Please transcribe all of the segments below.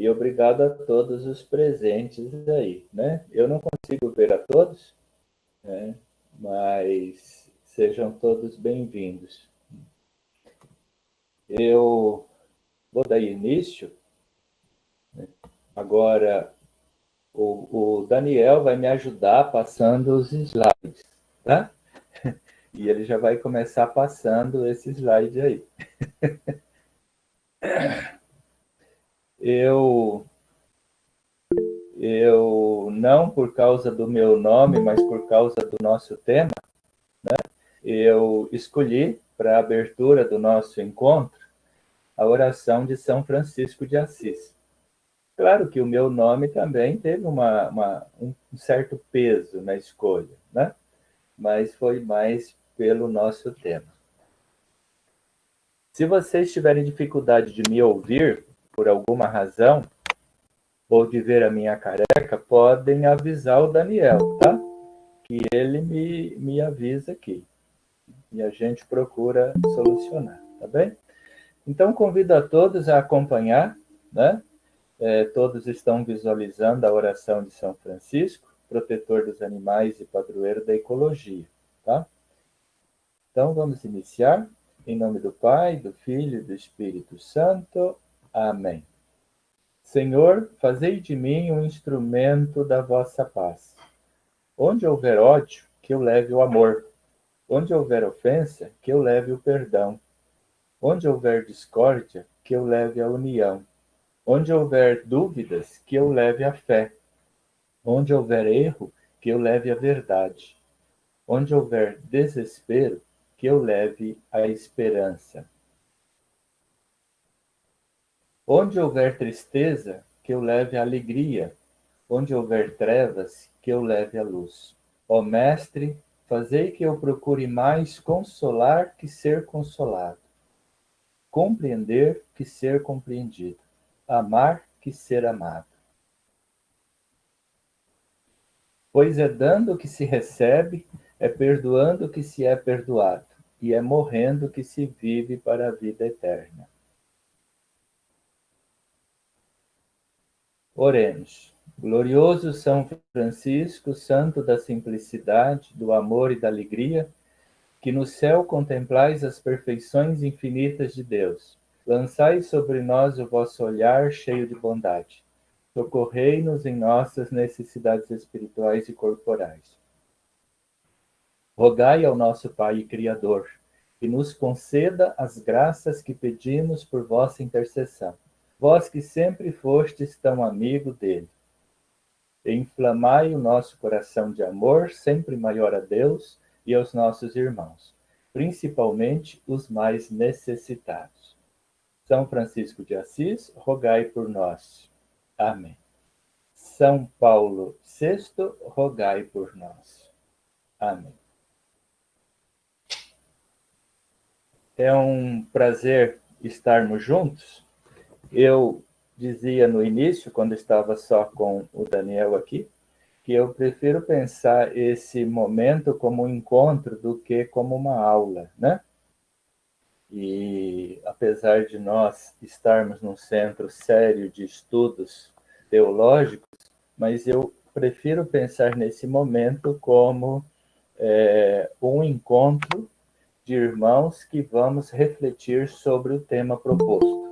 E obrigado a todos os presentes aí, né? Eu não consigo ver a todos, né? Mas sejam todos bem-vindos. Eu vou dar início. Agora, o Daniel vai me ajudar passando os slides, tá? E ele já vai começar passando esse slide aí. Eu não por causa do meu nome, mas por causa do nosso tema, eu escolhi para a abertura do nosso encontro a oração de São Francisco de Assis. Claro que o meu nome também teve um certo peso na escolha, né? Mas foi mais pelo nosso tema. Se vocês tiverem dificuldade de me ouvir, por alguma razão, ou de ver a minha careca, podem avisar o Daniel, tá? Que ele me avisa aqui. E a gente procura solucionar, tá bem? Então, convido a todos a acompanhar, né? Todos estão visualizando a oração de São Francisco, protetor dos animais e padroeiro da ecologia, tá? Então, vamos iniciar. Em nome do Pai, do Filho e do Espírito Santo. Amém. Senhor, fazei de mim um instrumento da vossa paz. Onde houver ódio, que eu leve o amor. Onde houver ofensa, que eu leve o perdão. Onde houver discórdia, que eu leve a união. Onde houver dúvidas, que eu leve a fé. Onde houver erro, que eu leve a verdade. Onde houver desespero, que eu leve a esperança. Onde houver tristeza, que eu leve a alegria. Onde houver trevas, que eu leve a luz. Ó Mestre, fazei que eu procure mais consolar que ser consolado, compreender que ser compreendido, amar que ser amado. Pois é dando que se recebe, é perdoando que se é perdoado, e é morrendo que se vive para a vida eterna. Oremos. Glorioso São Francisco, santo da simplicidade, do amor e da alegria, que no céu contemplais as perfeições infinitas de Deus. Lançai sobre nós o vosso olhar cheio de bondade. Socorrei-nos em nossas necessidades espirituais e corporais. Rogai ao nosso Pai e Criador, que nos conceda as graças que pedimos por vossa intercessão. Vós que sempre fostes tão amigo dele. Inflamai o nosso coração de amor, sempre maior a Deus e aos nossos irmãos, principalmente os mais necessitados. São Francisco de Assis, rogai por nós. Amém. São Paulo VI, rogai por nós. Amém. É um prazer estarmos juntos. Eu dizia no início, quando estava só com o Daniel aqui, que eu prefiro pensar esse momento como um encontro do que como uma aula, né? E apesar de nós estarmos num centro sério de estudos teológicos, mas eu prefiro pensar nesse momento como um encontro de irmãos que vamos refletir sobre o tema proposto.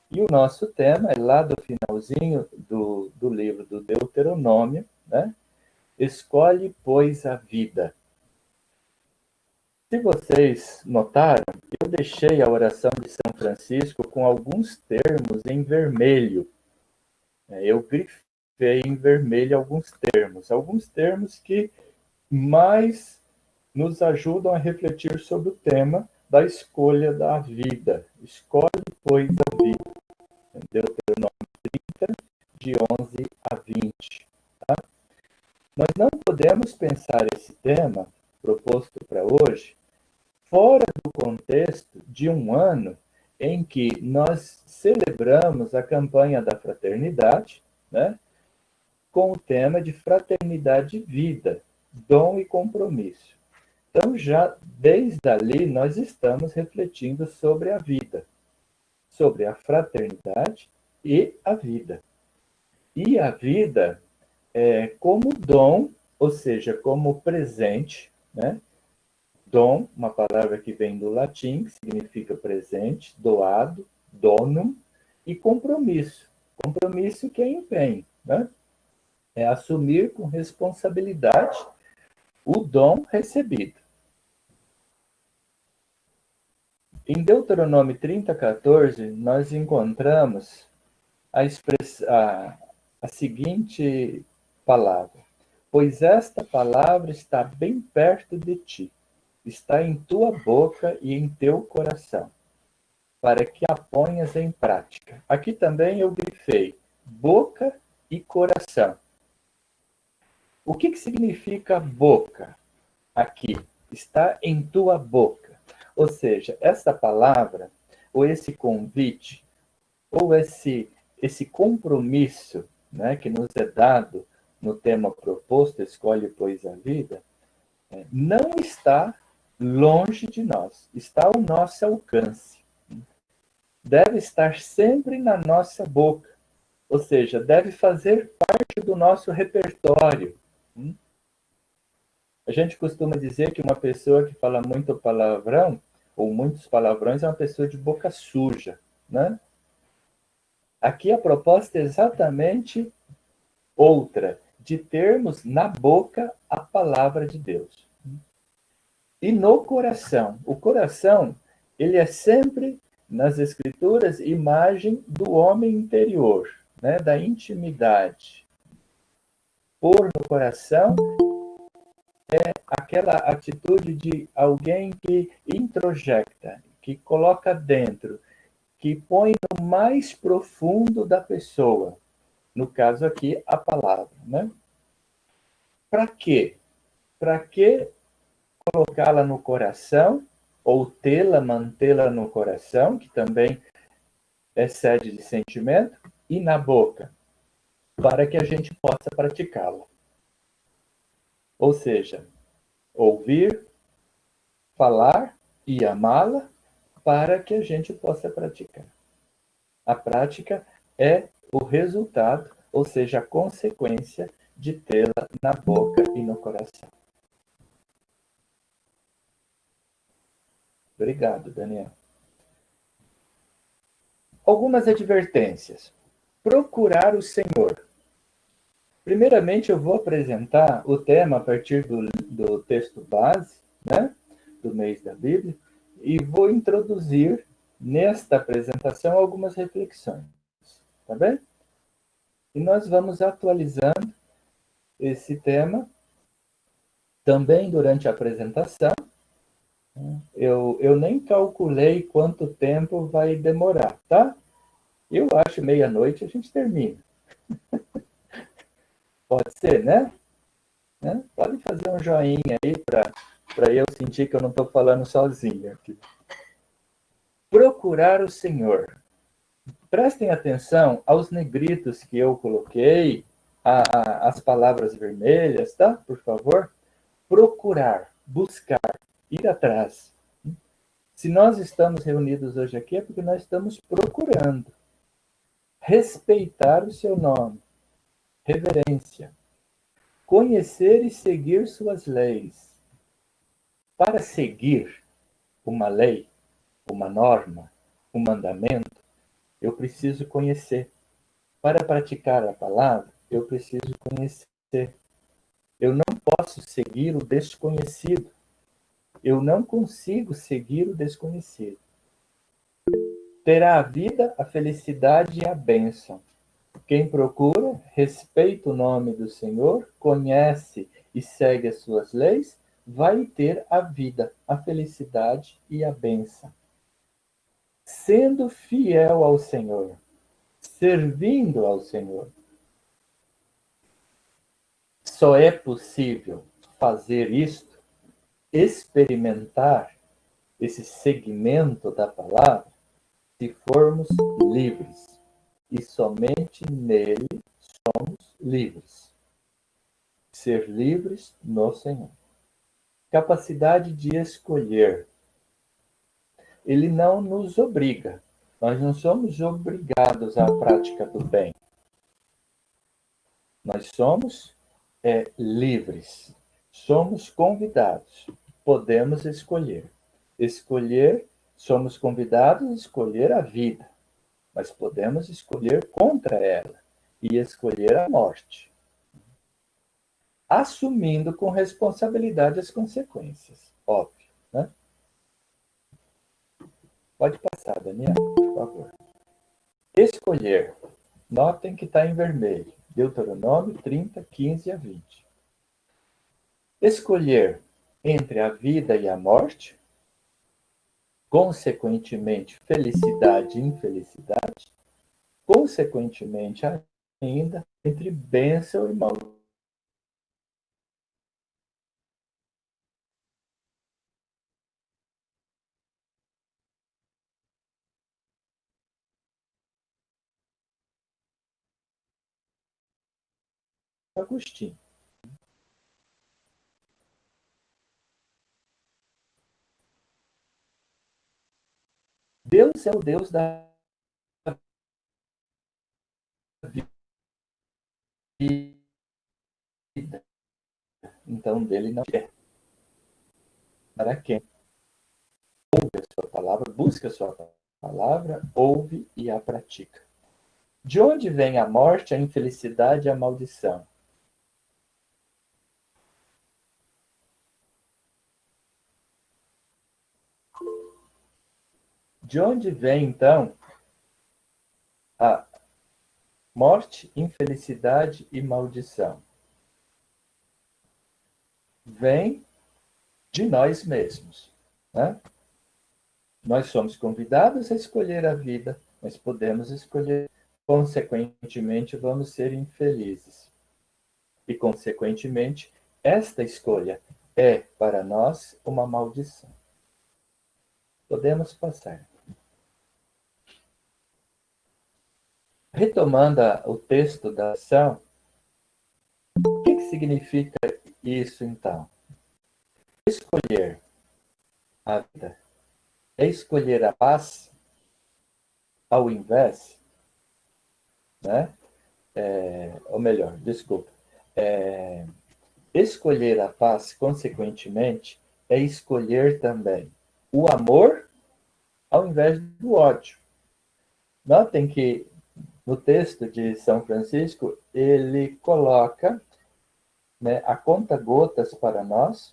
E o nosso tema é lá do finalzinho do livro do Deuteronômio, né? Escolhe, pois, a vida. Se vocês notaram, eu deixei a oração de São Francisco com alguns termos em vermelho. Eu grifei em vermelho alguns termos que mais nos ajudam a refletir sobre o tema da escolha da vida. Escolhe, pois, a vida. Deuteronômio 30, de 11 a 20. Tá? Nós não podemos pensar esse tema proposto para hoje fora do contexto de um ano em que nós celebramos a campanha da fraternidade, né, com o tema de fraternidade e vida, dom e compromisso. Então, já desde ali, nós estamos refletindo sobre a vida, sobre a fraternidade e a vida. E a vida é como dom, ou seja, como presente, né? Dom, uma palavra que vem do latim, que significa presente, doado, donum, e compromisso. Compromisso que é empenho, né? É assumir com responsabilidade o dom recebido. Em Deuteronômio 30:14, nós encontramos a seguinte palavra: pois esta palavra está bem perto de ti, está em tua boca e em teu coração, para que a ponhas em prática. Aqui também eu grifei boca e coração. O que significa boca aqui? Está em tua boca. Ou seja, essa palavra, ou esse convite, ou esse compromisso, né, que nos é dado no tema proposto, escolhe, pois, a vida, não está longe de nós, está ao nosso alcance. Deve estar sempre na nossa boca, ou seja, deve fazer parte do nosso repertório. A gente costuma dizer que uma pessoa que fala muito palavrão, ou muitos palavrões, é uma pessoa de boca suja, né? Aqui a proposta é exatamente outra, de termos na boca a palavra de Deus. E no coração. O coração, ele é sempre, nas Escrituras, imagem do homem interior, né? Da intimidade. Pôr no coração é aquela atitude de alguém que introjecta, que coloca dentro, que põe no mais profundo da pessoa. No caso aqui, a palavra, né? Para quê? Para que colocá-la no coração, ou tê-la, mantê-la no coração, que também é sede de sentimento, e na boca, para que a gente possa praticá-la. Ou seja, ouvir, falar e amá-la, para que a gente possa praticar. A prática é o resultado, ou seja, a consequência de tê-la na boca e no coração. Obrigado, Daniel. Algumas advertências. Procurar o Senhor. Primeiramente, eu vou apresentar o tema a partir do texto base, né, do mês da Bíblia, e vou introduzir nesta apresentação algumas reflexões, tá bem? E nós vamos atualizando esse tema também durante a apresentação. Eu nem calculei quanto tempo vai demorar, tá? Eu acho meia-noite a gente termina. Pode ser, né? Pode fazer um joinha aí para eu sentir que eu não estou falando sozinho aqui. Procurar o Senhor. Prestem atenção aos negritos que eu coloquei, as palavras vermelhas, tá? Por favor. Procurar, buscar, ir atrás. Se nós estamos reunidos hoje aqui é porque nós estamos procurando. Respeitar o seu nome. Reverência. Conhecer e seguir suas leis. Para seguir uma lei, uma norma, um mandamento, eu preciso conhecer. Para praticar a palavra, eu preciso conhecer. Eu não posso seguir o desconhecido. Eu não consigo seguir o desconhecido. Terá a vida, a felicidade e a bênção. Quem procura, respeita o nome do Senhor, conhece e segue as suas leis, vai ter a vida, a felicidade e a bênção. Sendo fiel ao Senhor, servindo ao Senhor. Só é possível fazer isto, experimentar esse segmento da palavra, se formos livres. E somente nele somos livres. Ser livres no Senhor. Capacidade de escolher. Ele não nos obriga, Nós não somos obrigados à prática do bem. Nós somos livres. Somos convidados. Podemos escolher. Escolher, somos convidados a escolher a vida, mas podemos escolher contra ela e escolher a morte, assumindo com responsabilidade as consequências, óbvio, né? Pode passar, Daniel, por favor. Escolher. Notem que está em vermelho. Deuteronômio 30, 15 a 20. Escolher entre a vida e a morte, consequentemente, felicidade e infelicidade, consequentemente, ainda, entre bênção e maldição. Agostinho. Deus é o Deus da vida. Então, dele não é. Para quem ouve a sua palavra, busca a sua palavra, ouve e a pratica. De onde vem a morte, a infelicidade e a maldição? De onde vem, então, a morte, infelicidade e maldição? Vem de nós mesmos, né? Nós somos convidados a escolher a vida, mas podemos escolher, consequentemente, vamos ser infelizes. E, consequentemente, esta escolha é, para nós, uma maldição. Podemos passar. Retomando o texto da ação, o que significa isso, então? Escolher a vida é escolher a paz ao invés, né? Ou melhor, desculpa. Escolher a paz, consequentemente, é escolher também o amor ao invés do ódio. Notem que no texto de São Francisco, ele coloca, né, a conta gotas para nós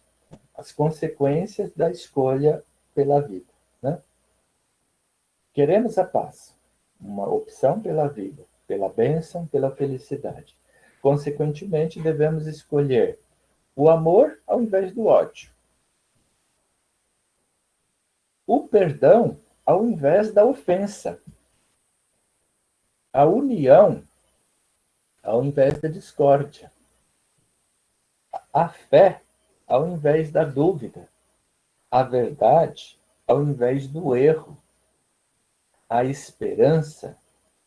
as consequências da escolha pela vida, né? Queremos a paz, uma opção pela vida, pela bênção, pela felicidade. Consequentemente, devemos escolher o amor ao invés do ódio, o perdão ao invés da ofensa, a união ao invés da discórdia, a fé ao invés da dúvida, a verdade ao invés do erro, a esperança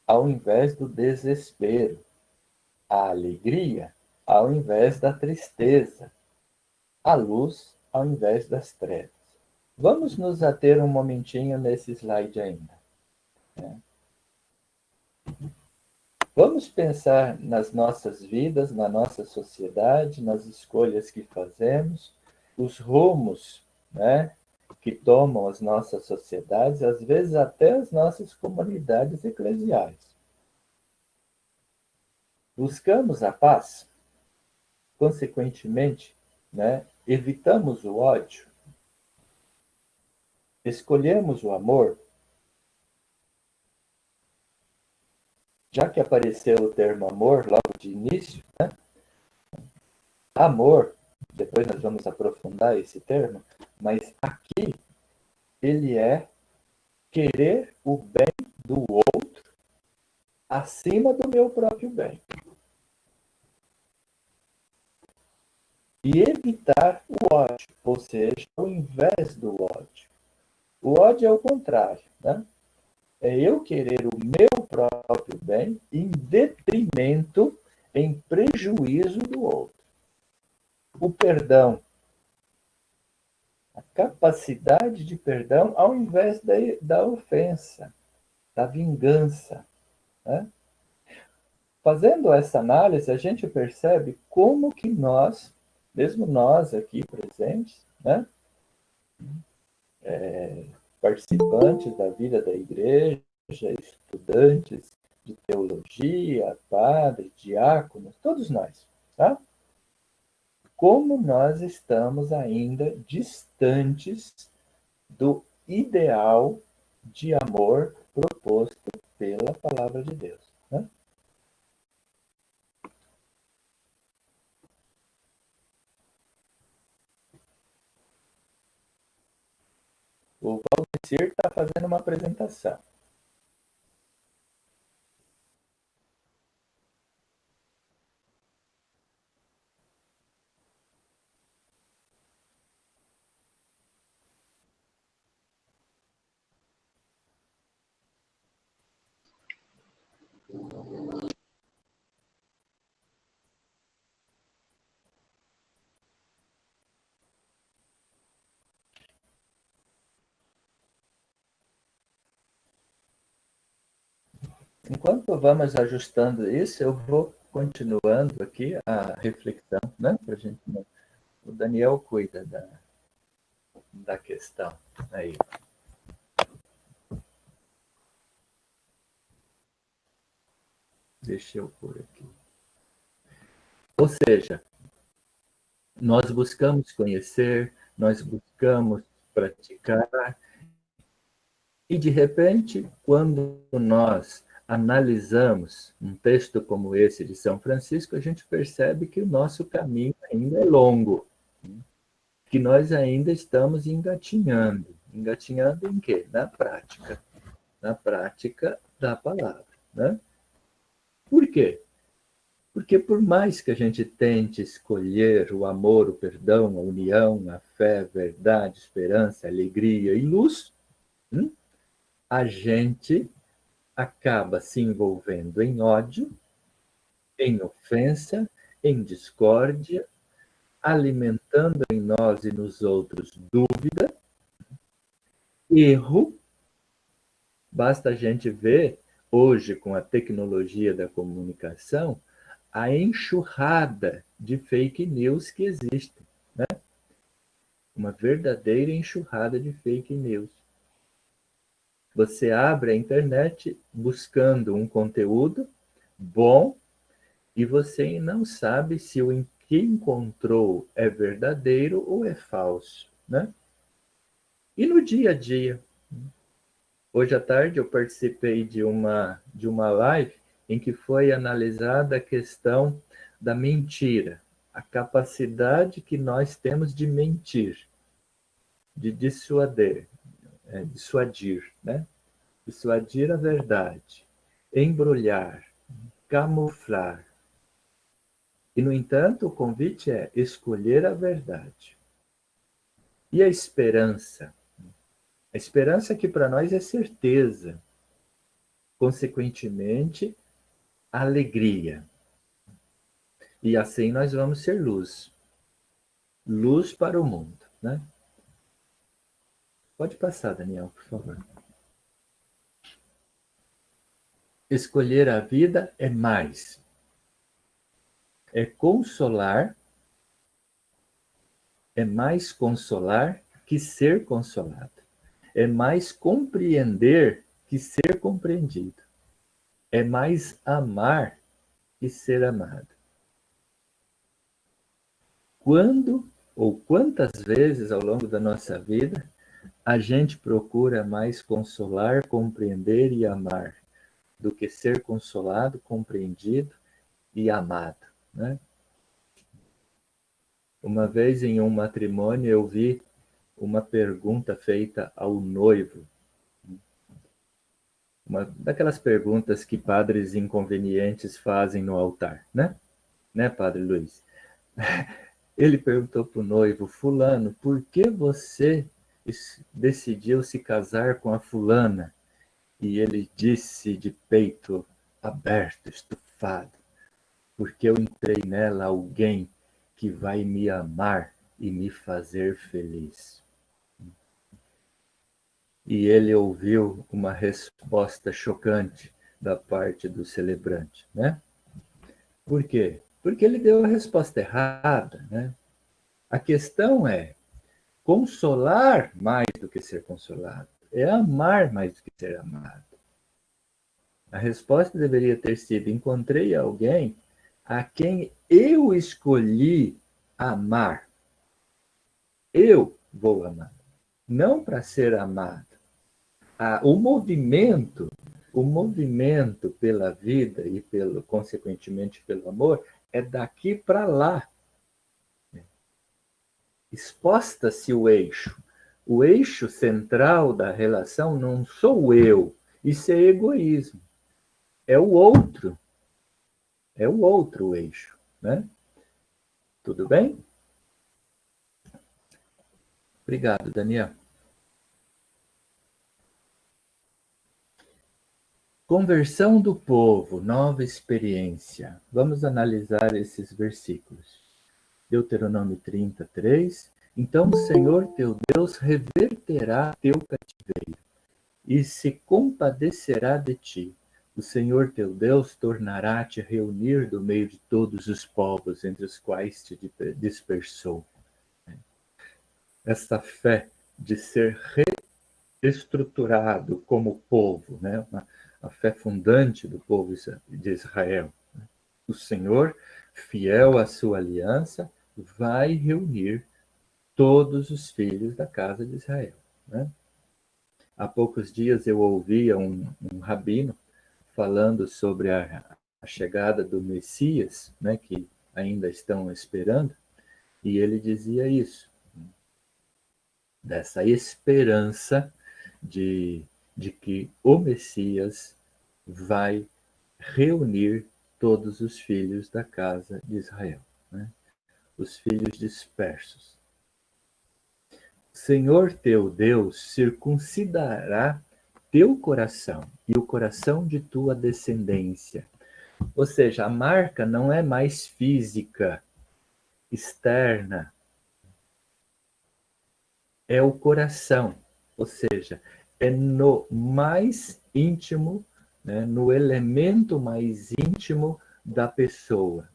ao invés do desespero, a alegria ao invés da tristeza, a luz ao invés das trevas. Vamos nos ater um momentinho nesse slide ainda, né? Vamos pensar nas nossas vidas, na nossa sociedade, nas escolhas que fazemos, os rumos, né, que tomam as nossas sociedades, às vezes até as nossas comunidades eclesiais. Buscamos a paz, consequentemente, né, evitamos o ódio, escolhemos o amor, já que apareceu o termo amor logo de início, né? Amor, depois nós vamos aprofundar esse termo, mas aqui ele é querer o bem do outro acima do meu próprio bem. E evitar o ódio, ou seja, ao invés do ódio. O ódio é o contrário, né? É eu querer o meu próprio bem em detrimento, em prejuízo do outro. O perdão, a capacidade de perdão ao invés da ofensa. da vingança, né? Fazendo essa análise, a gente percebe como que nós, mesmo nós aqui presentes, né, participantes da vida da igreja, estudantes de teologia, padres, diáconos, todos nós, tá? Como nós estamos ainda distantes do ideal de amor proposto pela palavra de Deus, né? O Valdecir está fazendo uma apresentação. Enquanto vamos ajustando isso, eu vou continuando aqui a reflexão, né? Pra gente, o Daniel cuida da questão. Aí, deixa eu pôr aqui. Ou seja, nós buscamos conhecer, nós buscamos praticar, e de repente, quando nós analisamos um texto como esse de São Francisco, a gente percebe que o nosso caminho ainda é longo, que nós ainda estamos engatinhando. Engatinhando em quê? Na prática da palavra, né? Por quê? Porque por mais que a gente tente escolher o amor, o perdão, a união, a fé, a verdade, esperança, alegria e luz, a gente acaba se envolvendo em ódio, em ofensa, em discórdia, alimentando em nós e nos outros dúvida, erro. Basta a gente ver, hoje, com a tecnologia da comunicação, a enxurrada de fake news que existe, né? Uma verdadeira enxurrada de fake news. Você abre a internet buscando um conteúdo bom e você não sabe se o que encontrou é verdadeiro ou é falso, né? E no dia a dia, hoje à tarde eu participei de uma live em que foi analisada a questão da mentira, a capacidade que nós temos de mentir, de dissuadir, né? Dissuadir a verdade, embrulhar, camuflar. E, no entanto, o convite é escolher a verdade. E a esperança? A esperança que para nós é certeza, consequentemente, alegria. E assim nós vamos ser luz. Luz para o mundo, né? Pode passar, Daniel, por favor. Escolher a vida é mais. É consolar, é mais consolar que ser consolado. É mais compreender que ser compreendido. É mais amar que ser amado. Quando ou quantas vezes ao longo da nossa vida a gente procura mais consolar, compreender e amar do que ser consolado, compreendido e amado, né? Uma vez em um matrimônio eu vi uma pergunta feita ao noivo, uma daquelas perguntas que padres inconvenientes fazem no altar, né? Né, Padre Luiz? Ele perguntou para o noivo: Fulano, por que você decidiu se casar com a fulana? E ele disse de peito aberto, estufado: porque eu entrei nela alguém que vai me amar e me fazer feliz. e ele ouviu uma resposta chocante da parte do celebrante, né? Por quê? Porque ele deu a resposta errada, né? A questão é consolar mais do que ser consolado, é amar mais do que ser amado. A resposta deveria ter sido: encontrei alguém a quem eu escolhi amar. Eu vou amar, não para ser amado. O movimento pela vida e pelo, consequentemente, pelo amor, é daqui para lá. Exposta-se o eixo. O eixo central da relação não sou eu, isso é egoísmo. É o outro. É o outro eixo, né? Tudo bem? Obrigado, Daniel. Conversão do povo, nova experiência. Vamos analisar esses versículos. Deuteronômio 33. Então o Senhor teu Deus reverterá teu cativeiro e se compadecerá de ti. O Senhor teu Deus tornará-te reunir do meio de todos os povos entre os quais te dispersou. Esta fé de ser reestruturado como povo, né? A fé fundante do povo de Israel. O Senhor, fiel à sua aliança, vai reunir todos os filhos da casa de Israel. Né? Há poucos dias eu ouvia um rabino falando sobre a chegada do Messias, né, que ainda estão esperando, e ele dizia isso, dessa esperança de que o Messias vai reunir todos os filhos da casa de Israel, né? Os filhos dispersos. Senhor teu Deus circuncidará teu coração e o coração de tua descendência. Ou seja, a marca não é mais física, externa, é o coração. Ou seja, é no mais íntimo, né, no elemento mais íntimo da pessoa.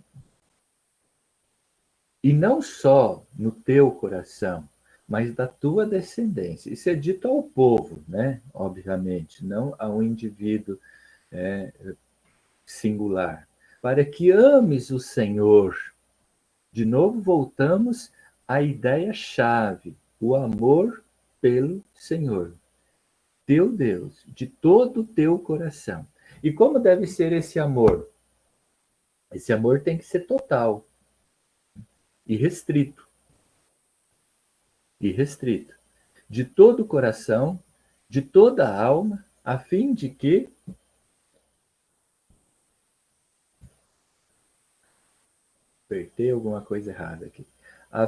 E não só no teu coração, mas da tua descendência. Isso é dito ao povo, né? Obviamente, não a um indivíduo singular. Para que ames o Senhor. De novo, voltamos à ideia-chave, o amor pelo Senhor, teu Deus, de todo o teu coração. E como deve ser esse amor? Esse amor tem que ser total, irrestrito, irrestrito, de todo o coração, de toda a alma, a fim de que apertei alguma coisa errada aqui. A,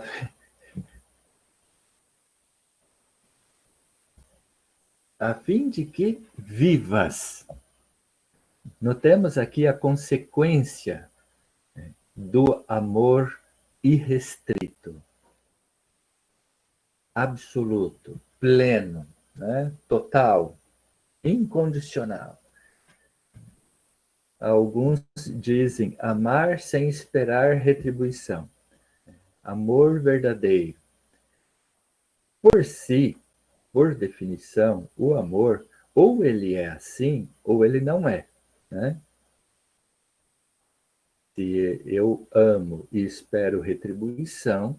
a fim de que vivas. Notemos aqui a consequência do amor irrestrito, absoluto, pleno, né? Total, incondicional. Alguns dizem amar sem esperar retribuição. Amor verdadeiro. Por si, por definição, o amor, ou ele é assim, ou ele não é. Né? Se eu amo e espero retribuição,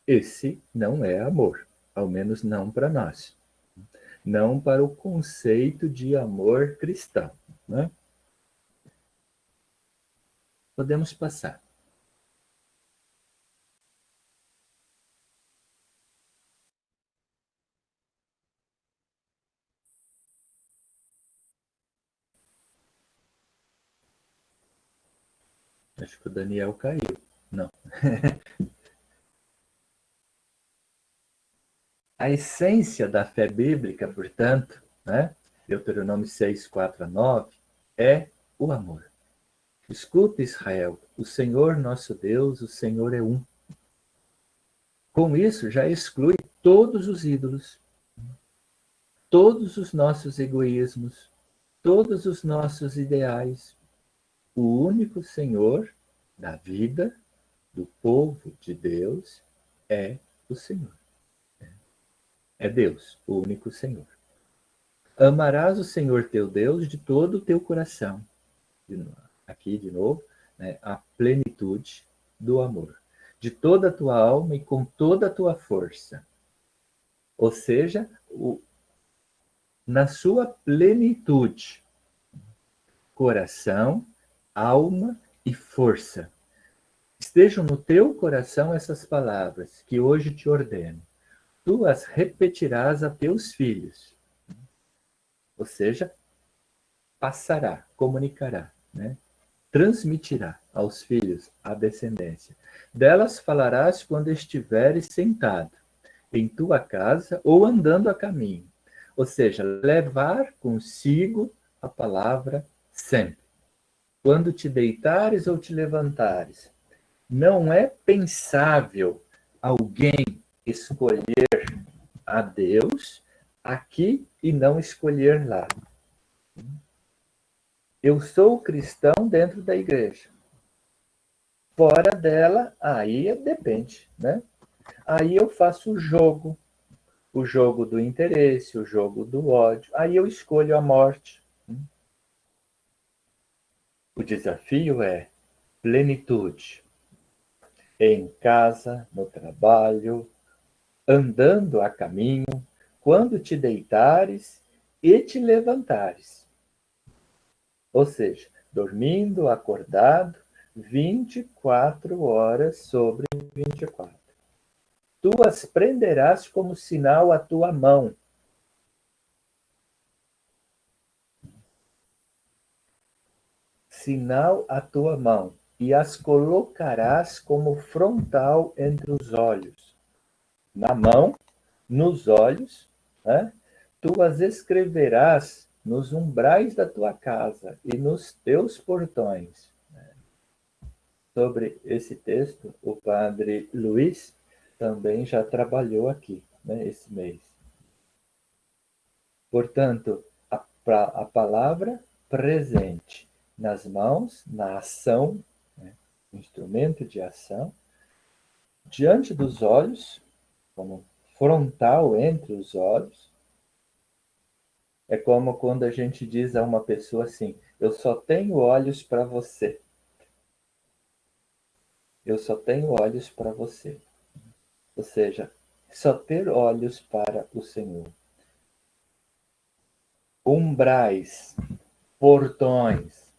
esse não é amor, ao menos não para nós. Não para o conceito de amor cristão. Né? Podemos passar. Acho que o Daniel caiu. Não. A essência da fé bíblica, portanto, né? Deuteronômio 6, 4 a 9, é o amor. Escuta, Israel, o Senhor nosso Deus, o Senhor é um. Com isso, já exclui todos os ídolos. todos os nossos egoísmos, todos os nossos ideais. O único Senhor da vida, do povo de Deus, é o Senhor. É Deus, o único Senhor. Amarás o Senhor teu Deus de todo o teu coração. Aqui, de novo, né, a plenitude do amor. De toda a tua alma e com toda a tua força. Ou seja, na sua plenitude. Coração, alma e força. Estejam no teu coração essas palavras que hoje te ordeno. Tu as repetirás a teus filhos. Ou seja, passará, comunicará, né? Transmitirá aos filhos a descendência. Delas falarás quando estiveres sentado em tua casa ou andando a caminho. Ou seja, levar consigo a palavra sempre. Quando te deitares ou te levantares, não é pensável alguém escolher a Deus aqui e não escolher lá. Eu sou cristão dentro da igreja. Fora dela, aí depende, né? Aí eu faço o jogo do interesse, o jogo do ódio. Aí eu escolho a morte. O desafio é plenitude. Em casa, no trabalho, andando a caminho, quando te deitares e te levantares. Ou seja, dormindo, acordado, 24 horas sobre 24. Tu as prenderás como sinal à tua mão. Sinal à tua mão, e as colocarás como frontal entre os olhos. Na mão, nos olhos, né? Tu as escreverás nos umbrais da tua casa e nos teus portões. Sobre esse texto, o padre Luiz também já trabalhou aqui, né, esse mês. Portanto, a palavra presente nas mãos, na ação, né, instrumento de ação, diante dos olhos, como frontal entre os olhos. É como quando a gente diz a uma pessoa assim: eu só tenho olhos para você. Eu só tenho olhos para você. Ou seja, só ter olhos para o Senhor. Umbrais, portões.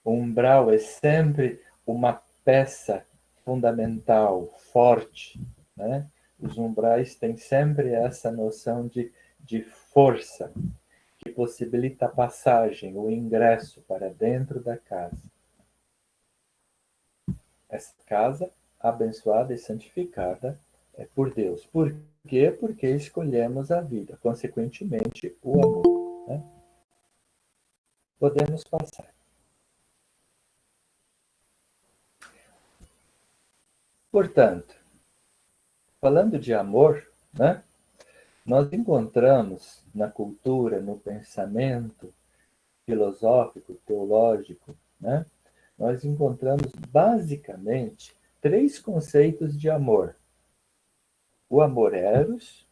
Umbral é sempre uma peça fundamental, forte, né? Os umbrais têm sempre essa noção de força, que possibilita a passagem, o ingresso para dentro da casa. Essa casa abençoada e santificada é por Deus. Por quê? Porque escolhemos a vida, consequentemente, o amor. Né? Podemos passar. Portanto, falando de amor, né, nós encontramos na cultura, no pensamento filosófico, teológico, né, nós encontramos basicamente três conceitos de amor: o amor eros,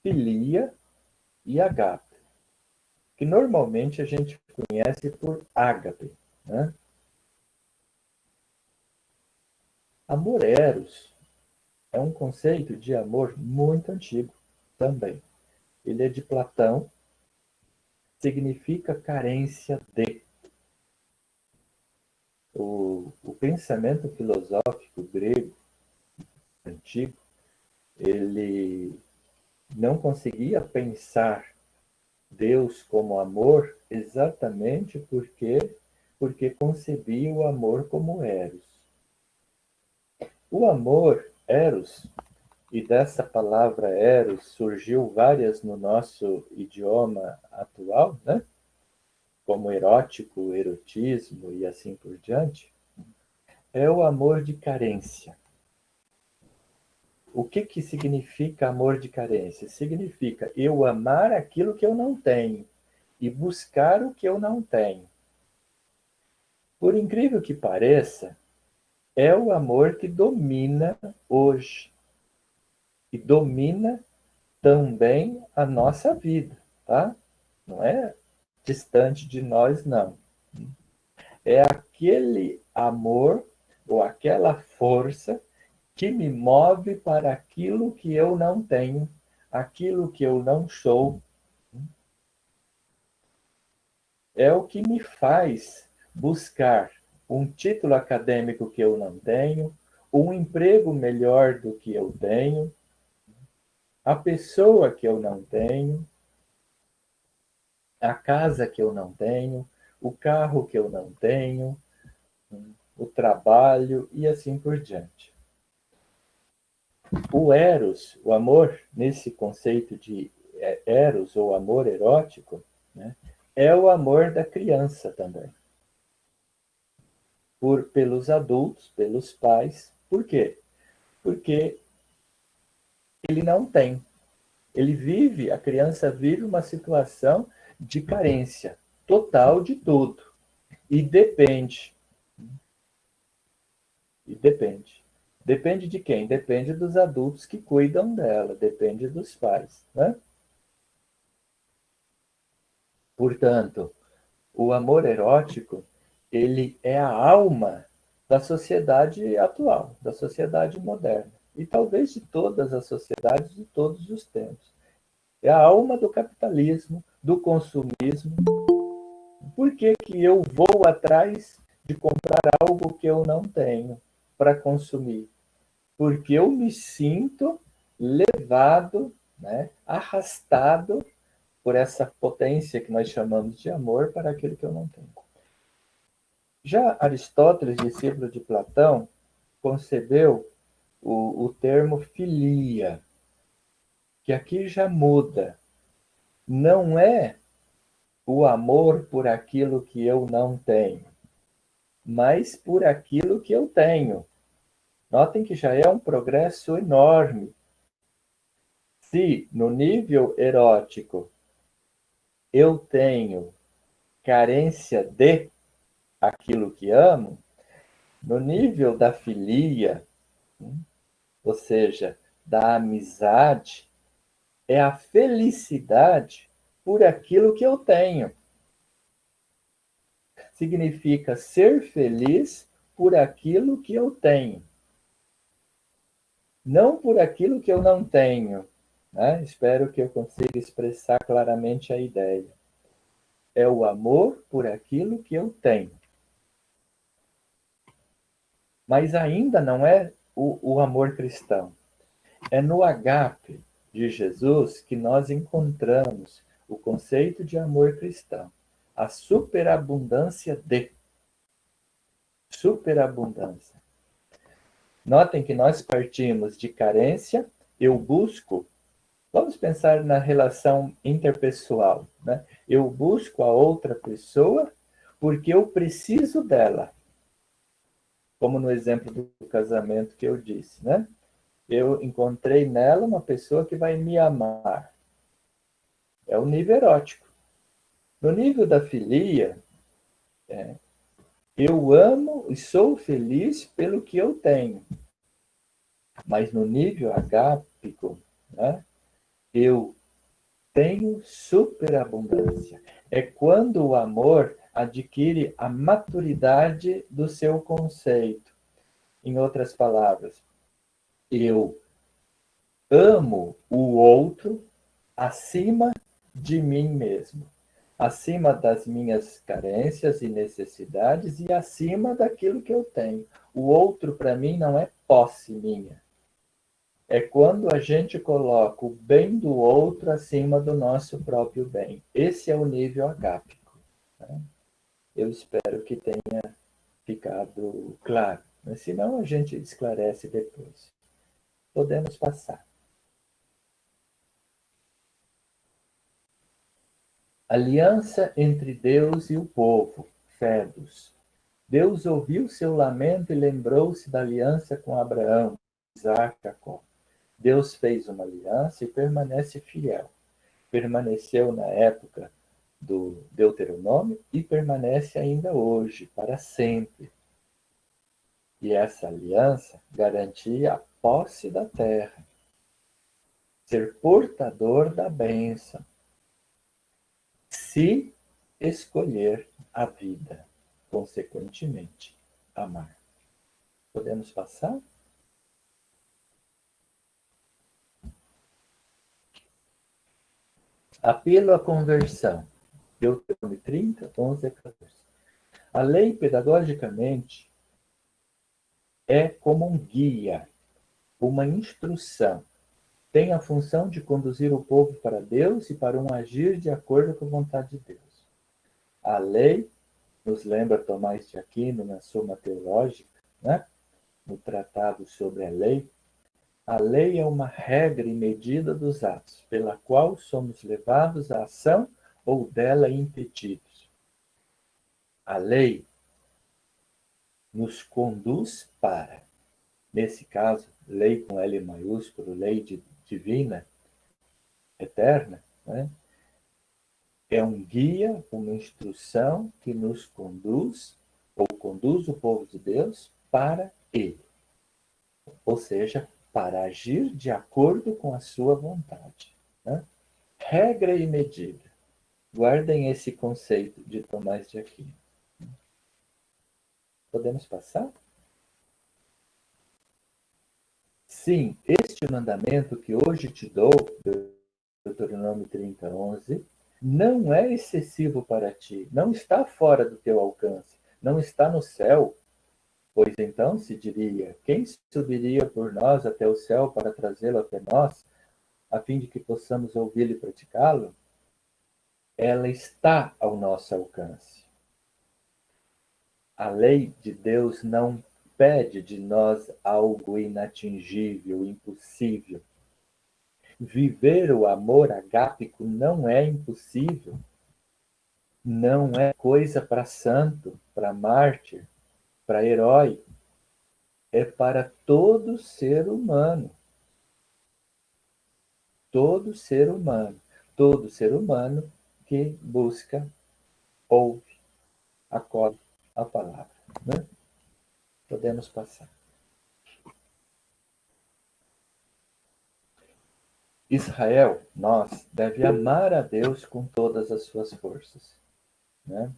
filia e agape, que normalmente a gente conhece por ágape, né? Amor eros é um conceito de amor muito antigo também. Ele é de Platão, significa carência de. O pensamento filosófico grego antigo, ele não conseguia pensar Deus como amor exatamente porque concebia o amor como eros. O amor, eros, e dessa palavra eros surgiu várias no nosso idioma atual, né? Como erótico, erotismo e assim por diante, é o amor de carência. O que significa amor de carência? Significa eu amar aquilo que eu não tenho e buscar o que eu não tenho. Por incrível que pareça, é o amor que domina hoje e domina também a nossa vida, tá? Não é distante de nós, não. É aquele amor ou aquela força que me move para aquilo que eu não tenho, aquilo que eu não sou. É o que me faz buscar um título acadêmico que eu não tenho, um emprego melhor do que eu tenho, a pessoa que eu não tenho, a casa que eu não tenho, o carro que eu não tenho, o trabalho e assim por diante. O eros, o amor, nesse conceito de eros ou amor erótico, né, é o amor da criança também. Pelos adultos, pelos pais. Por quê? Porque ele não tem. A criança vive uma situação de carência total de tudo. E depende. E depende. Depende de quem? Depende dos adultos que cuidam dela, depende dos pais, né? Portanto, o amor erótico, ele é a alma da sociedade atual, da sociedade moderna. E talvez de todas as sociedades de todos os tempos. É a alma do capitalismo, do consumismo. Por que que eu vou atrás de comprar algo que eu não tenho para consumir? Porque eu me sinto levado, né, arrastado por essa potência que nós chamamos de amor para aquilo que eu não tenho. Já Aristóteles, discípulo de Platão, concebeu o termo filia, que aqui já muda. Não é o amor por aquilo que eu não tenho, mas por aquilo que eu tenho. Notem que já é um progresso enorme. Se no nível erótico eu tenho carência de aquilo que amo, no nível da filia, ou seja, da amizade, é a felicidade por aquilo que eu tenho. Significa ser feliz por aquilo que eu tenho, não por aquilo que eu não tenho. Né? Espero que eu consiga expressar claramente a ideia. É o amor por aquilo que eu tenho. Mas ainda não é o amor cristão. É no agape de Jesus que nós encontramos o conceito de amor cristão. A superabundância de. Superabundância. Notem que nós partimos de carência, eu busco. Vamos pensar na relação interpessoal. Né? Eu busco a outra pessoa porque eu preciso dela. Como no exemplo do casamento que eu disse. Né? Eu encontrei nela uma pessoa que vai me amar. É o nível erótico. No nível da filia, eu amo e sou feliz pelo que eu tenho. Mas no nível agápico, né, eu tenho superabundância. É quando o amor adquire a maturidade do seu conceito. Em outras palavras, eu amo o outro acima de mim mesmo, acima das minhas carências e necessidades e acima daquilo que eu tenho. O outro, para mim, não é posse minha. É quando a gente coloca o bem do outro acima do nosso próprio bem. Esse é o nível agápico. Né? Eu espero que tenha ficado claro. Mas senão a gente esclarece depois. Podemos passar. Aliança entre Deus e o povo, Fedos. Deus ouviu seu lamento e lembrou-se da aliança com Abraão, Isaac e Jacó. Deus fez uma aliança e permanece fiel. Permaneceu na época do Deuteronômio e permanece ainda hoje, para sempre. E essa aliança garantia a posse da terra, ser portador da bênção, se escolher a vida, consequentemente, amar. Podemos passar? Apelo à conversão. Deuteronômio 30, 11 a 14. A lei, pedagogicamente, é como um guia, uma instrução. Tem a função de conduzir o povo para Deus e para um agir de acordo com a vontade de Deus. A lei, nos lembra Tomás de Aquino na Suma Teológica, né? No Tratado sobre a lei é uma regra e medida dos atos, pela qual somos levados à ação ou dela impedidos. A lei nos conduz para, nesse caso, lei com L maiúsculo, lei divina, eterna, né? É um guia, uma instrução que nos conduz, ou conduz o povo de Deus para ele. Ou seja, para agir de acordo com a sua vontade. Né? Regra e medida. Guardem esse conceito de Tomás de Aquino. Podemos passar? Sim, este mandamento que hoje te dou, Deuteronômio 30, 11, não é excessivo para ti, não está fora do teu alcance, não está no céu, pois então se diria, quem subiria por nós até o céu para trazê-lo até nós, a fim de que possamos ouvi-lo e praticá-lo? Ela está ao nosso alcance. A lei de Deus não pede de nós algo inatingível, impossível. Viver o amor agápico não é impossível. Não é coisa para santo, para mártir, para herói. É para todo ser humano. Todo ser humano. Todo ser humano que busca, ouve, acolhe a palavra. Né? Podemos passar. Israel, nós, deve amar a Deus com todas as suas forças. Né?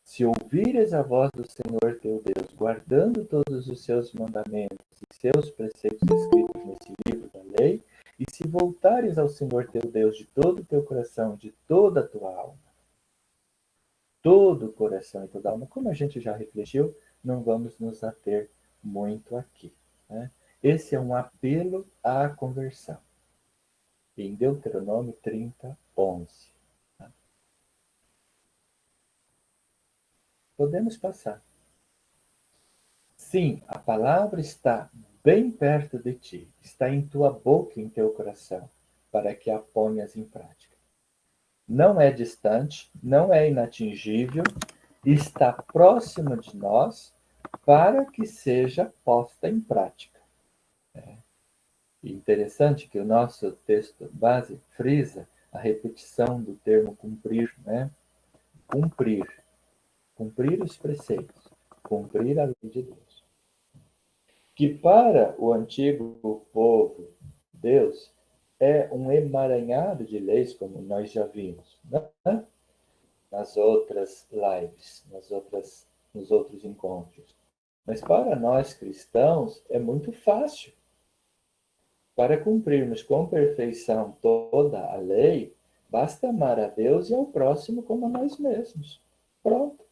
Se ouvires a voz do Senhor teu Deus, guardando todos os seus mandamentos e seus preceitos escritos nesse livro da lei, e se voltares ao Senhor teu Deus de todo o teu coração, de toda a tua alma, todo o coração e toda a alma, como a gente já refletiu, não vamos nos ater muito aqui. Né? Esse é um apelo à conversão. Em Deuteronômio 30, 11. Podemos passar. Sim, a palavra está bem perto de ti, está em tua boca e em teu coração, para que a ponhas em prática. Não é distante, não é inatingível, está próximo de nós para que seja posta em prática. Interessante que o nosso texto base frisa a repetição do termo cumprir, né? Cumprir. Cumprir os preceitos. Cumprir a lei de Deus. Que para o antigo povo, Deus é um emaranhado de leis, como nós já vimos, né? Nas outras lives, nos outros encontros. Mas para nós cristãos é muito fácil. Para cumprirmos com perfeição toda a lei, basta amar a Deus e ao próximo como a nós mesmos. Pronto.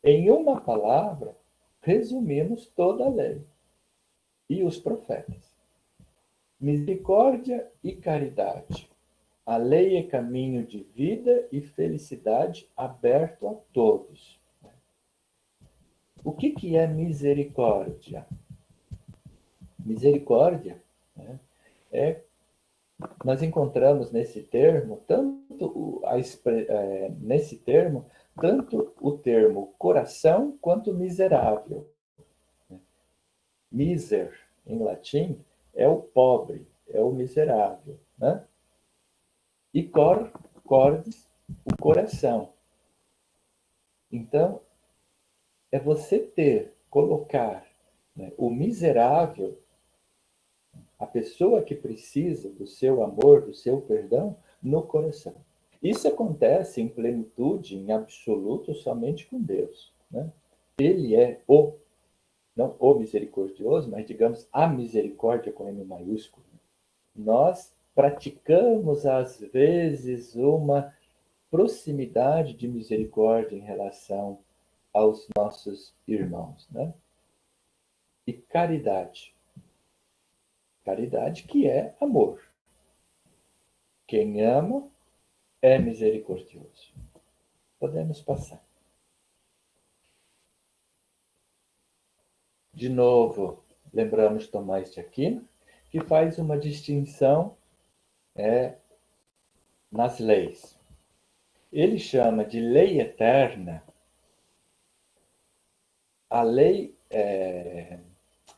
Em uma palavra, resumimos toda a lei e os profetas. Misericórdia e caridade. A lei é caminho de vida e felicidade aberto a todos. O que é misericórdia? Misericórdia, né, nós encontramos nesse termo nesse termo tanto o termo coração quanto miserável. Miser, em latim, é o pobre, é o miserável, né? E cordis, o coração. Então, é você colocar, né, o miserável, a pessoa que precisa do seu amor, do seu perdão, no coração. Isso acontece em plenitude, em absoluto, somente com Deus, né? Ele é não o misericordioso, mas digamos a misericórdia com M maiúsculo. Nós praticamos, às vezes, uma proximidade de misericórdia em relação aos nossos irmãos, né? E caridade. Caridade que é amor. Quem ama é misericordioso. Podemos passar. De novo, lembramos Tomás de Aquino, que faz uma distinção nas leis. Ele chama de lei eterna a lei,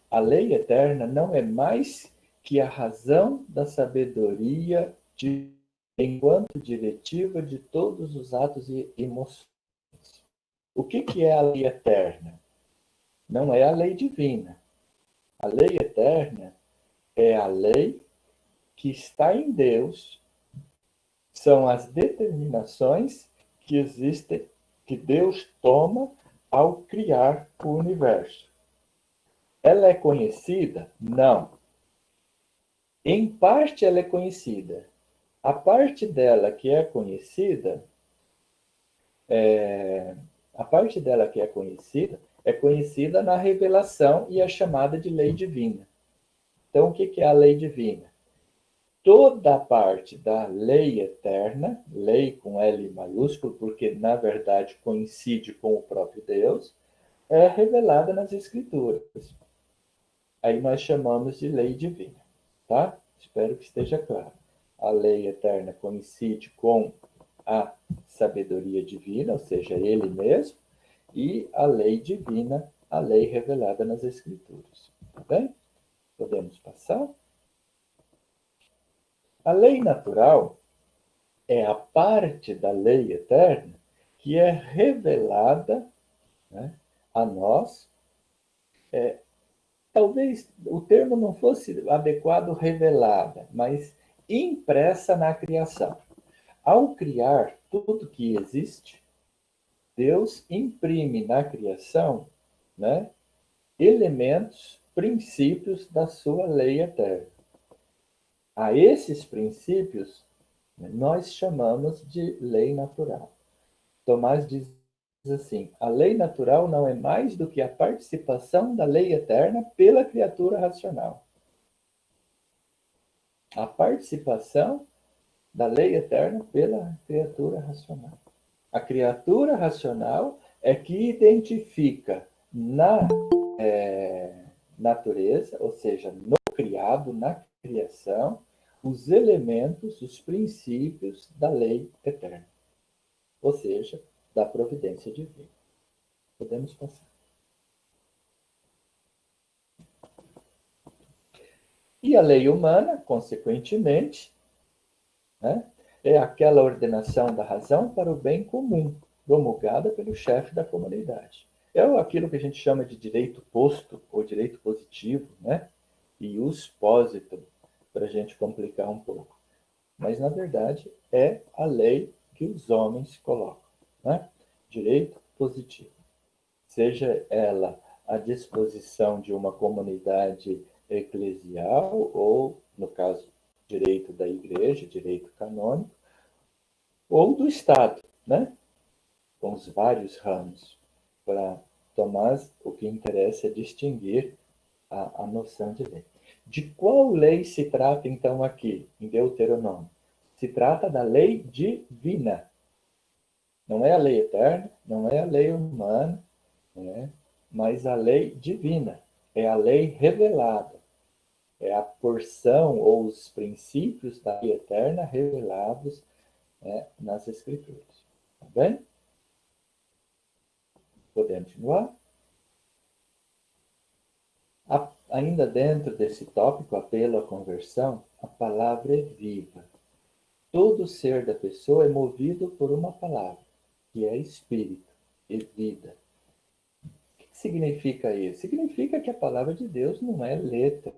a lei eterna não é mais que a razão da sabedoria enquanto diretiva de todos os atos e emoções. O que é a lei eterna? Não é a lei divina. A lei eterna é a lei que está em Deus, são as determinações que existem, que Deus toma ao criar o universo. Ela é conhecida? Não. Em parte ela é conhecida. A parte dela que é conhecida, a parte dela que é conhecida na revelação e é chamada de lei divina. Então, o que é a lei divina? Toda a parte da lei eterna, lei com L maiúsculo, porque na verdade coincide com o próprio Deus, é revelada nas Escrituras. Aí nós chamamos de lei divina, tá? Espero que esteja claro. A lei eterna coincide com a sabedoria divina, ou seja, ele mesmo, e a lei divina, a lei revelada nas Escrituras. Tá bem? Podemos passar? A lei natural é a parte da lei eterna que é revelada, né, a nós. Talvez o termo não fosse adequado revelada, mas impressa na criação. Ao criar tudo que existe, Deus imprime na criação, né, elementos, princípios da sua lei eterna. A esses princípios, né, nós chamamos de lei natural. Tomás diz assim: a lei natural não é mais do que a participação da lei eterna pela criatura racional. A participação da lei eterna pela criatura racional. A criatura racional é que identifica na natureza, ou seja, no criado, na criação, os elementos, os princípios da lei eterna, ou seja, da providência divina. Podemos passar. E a lei humana, consequentemente, né, é aquela ordenação da razão para o bem comum, promulgada pelo chefe da comunidade. É aquilo que a gente chama de direito posto, ou direito positivo, né? E os pósito, para a gente complicar um pouco. Mas, na verdade, é a lei que os homens colocam, né? Direito positivo. Seja ela à disposição de uma comunidade eclesial, ou, no caso, direito da igreja, direito canônico, ou do Estado, né? Com os vários ramos. Para Tomás, o que interessa é distinguir a noção de lei. De qual lei se trata, então, aqui, em Deuteronômio? Se trata da lei divina. Não é a lei eterna, não é a lei humana, né? Mas a lei divina. É a lei revelada. É a porção ou os princípios da lei eterna revelados, né, nas Escrituras. Tá bem? Podemos continuar? ainda dentro desse tópico, apelo à conversão, a palavra é viva. Todo ser da pessoa é movido por uma palavra, que é espírito e vida. O que significa isso? Significa que a palavra de Deus não é letra,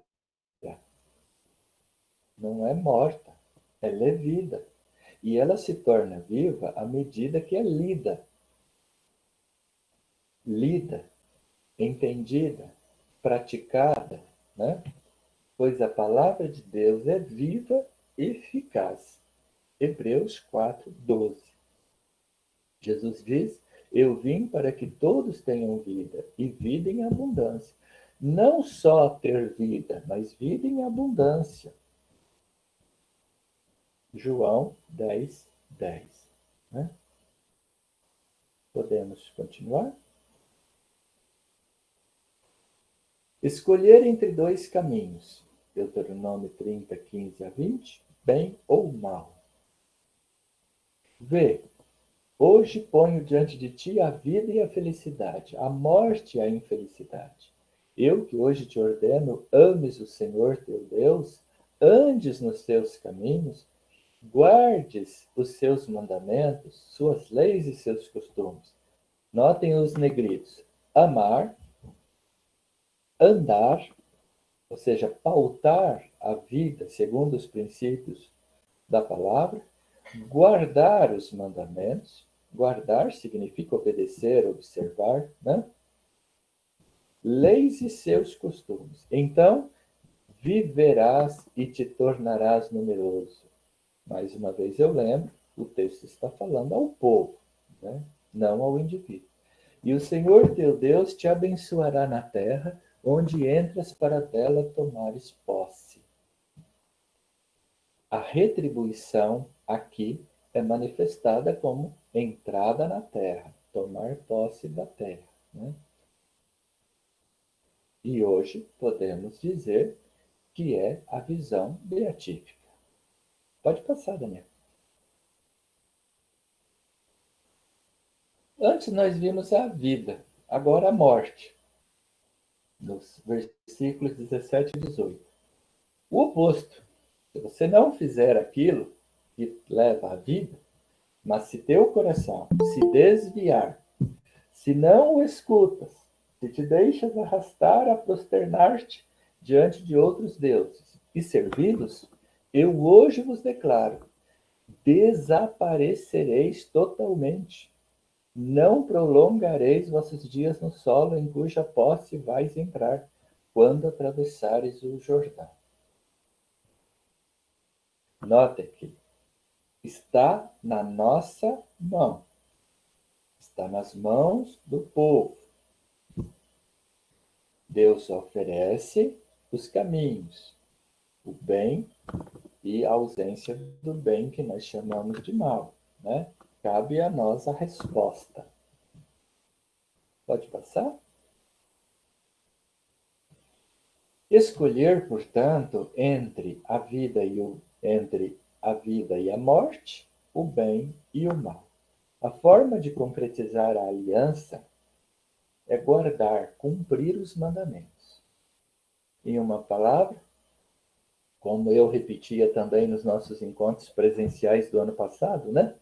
não é morta, ela é vida. E ela se torna viva à medida que é lida, entendida, praticada, né? Pois a palavra de Deus é viva e eficaz. Hebreus 4:12. Jesus diz: Eu vim para que todos tenham vida, e vida em abundância. Não só ter vida, mas vida em abundância. João 10:10. Né? Podemos continuar? Escolher entre dois caminhos. Deuteronômio 30:15-20. Bem ou mal. Vê, hoje ponho diante de ti a vida e a felicidade, a morte e a infelicidade. Eu que hoje te ordeno, ames o Senhor teu Deus, andes nos seus caminhos, guardes os seus mandamentos, suas leis e seus costumes. Notem os negridos. Amar, andar, ou seja, pautar a vida segundo os princípios da palavra, guardar os mandamentos. Guardar significa obedecer, observar, né? Leis e seus costumes. Então, viverás e te tornarás numeroso. Mais uma vez eu lembro, o texto está falando ao povo, né? Não ao indivíduo. E o Senhor teu Deus te abençoará na terra, onde entras para dela tomares posse. A retribuição aqui é manifestada como entrada na terra, tomar posse da terra. Né? E hoje podemos dizer que é a visão beatífica. Pode passar, Daniel. Antes nós vimos a vida, agora a morte, nos versículos 17 e 18. O oposto. Se você não fizer aquilo que leva à vida, mas se teu coração se desviar, se não o escutas, se te deixas arrastar a prosternar-te diante de outros deuses e servi-los, eu hoje vos declaro, desaparecereis totalmente. Não prolongareis vossos dias no solo em cuja posse vais entrar, quando atravessares o Jordão. Note que está na nossa mão, está nas mãos do povo. Deus oferece os caminhos, o bem e a ausência do bem que nós chamamos de mal, né? Cabe a nós a resposta. Pode passar? Escolher, portanto, entre a vida e a morte, o bem e o mal. A forma de concretizar a aliança é guardar, cumprir os mandamentos. Em uma palavra, como eu repetia também nos nossos encontros presenciais do ano passado, né?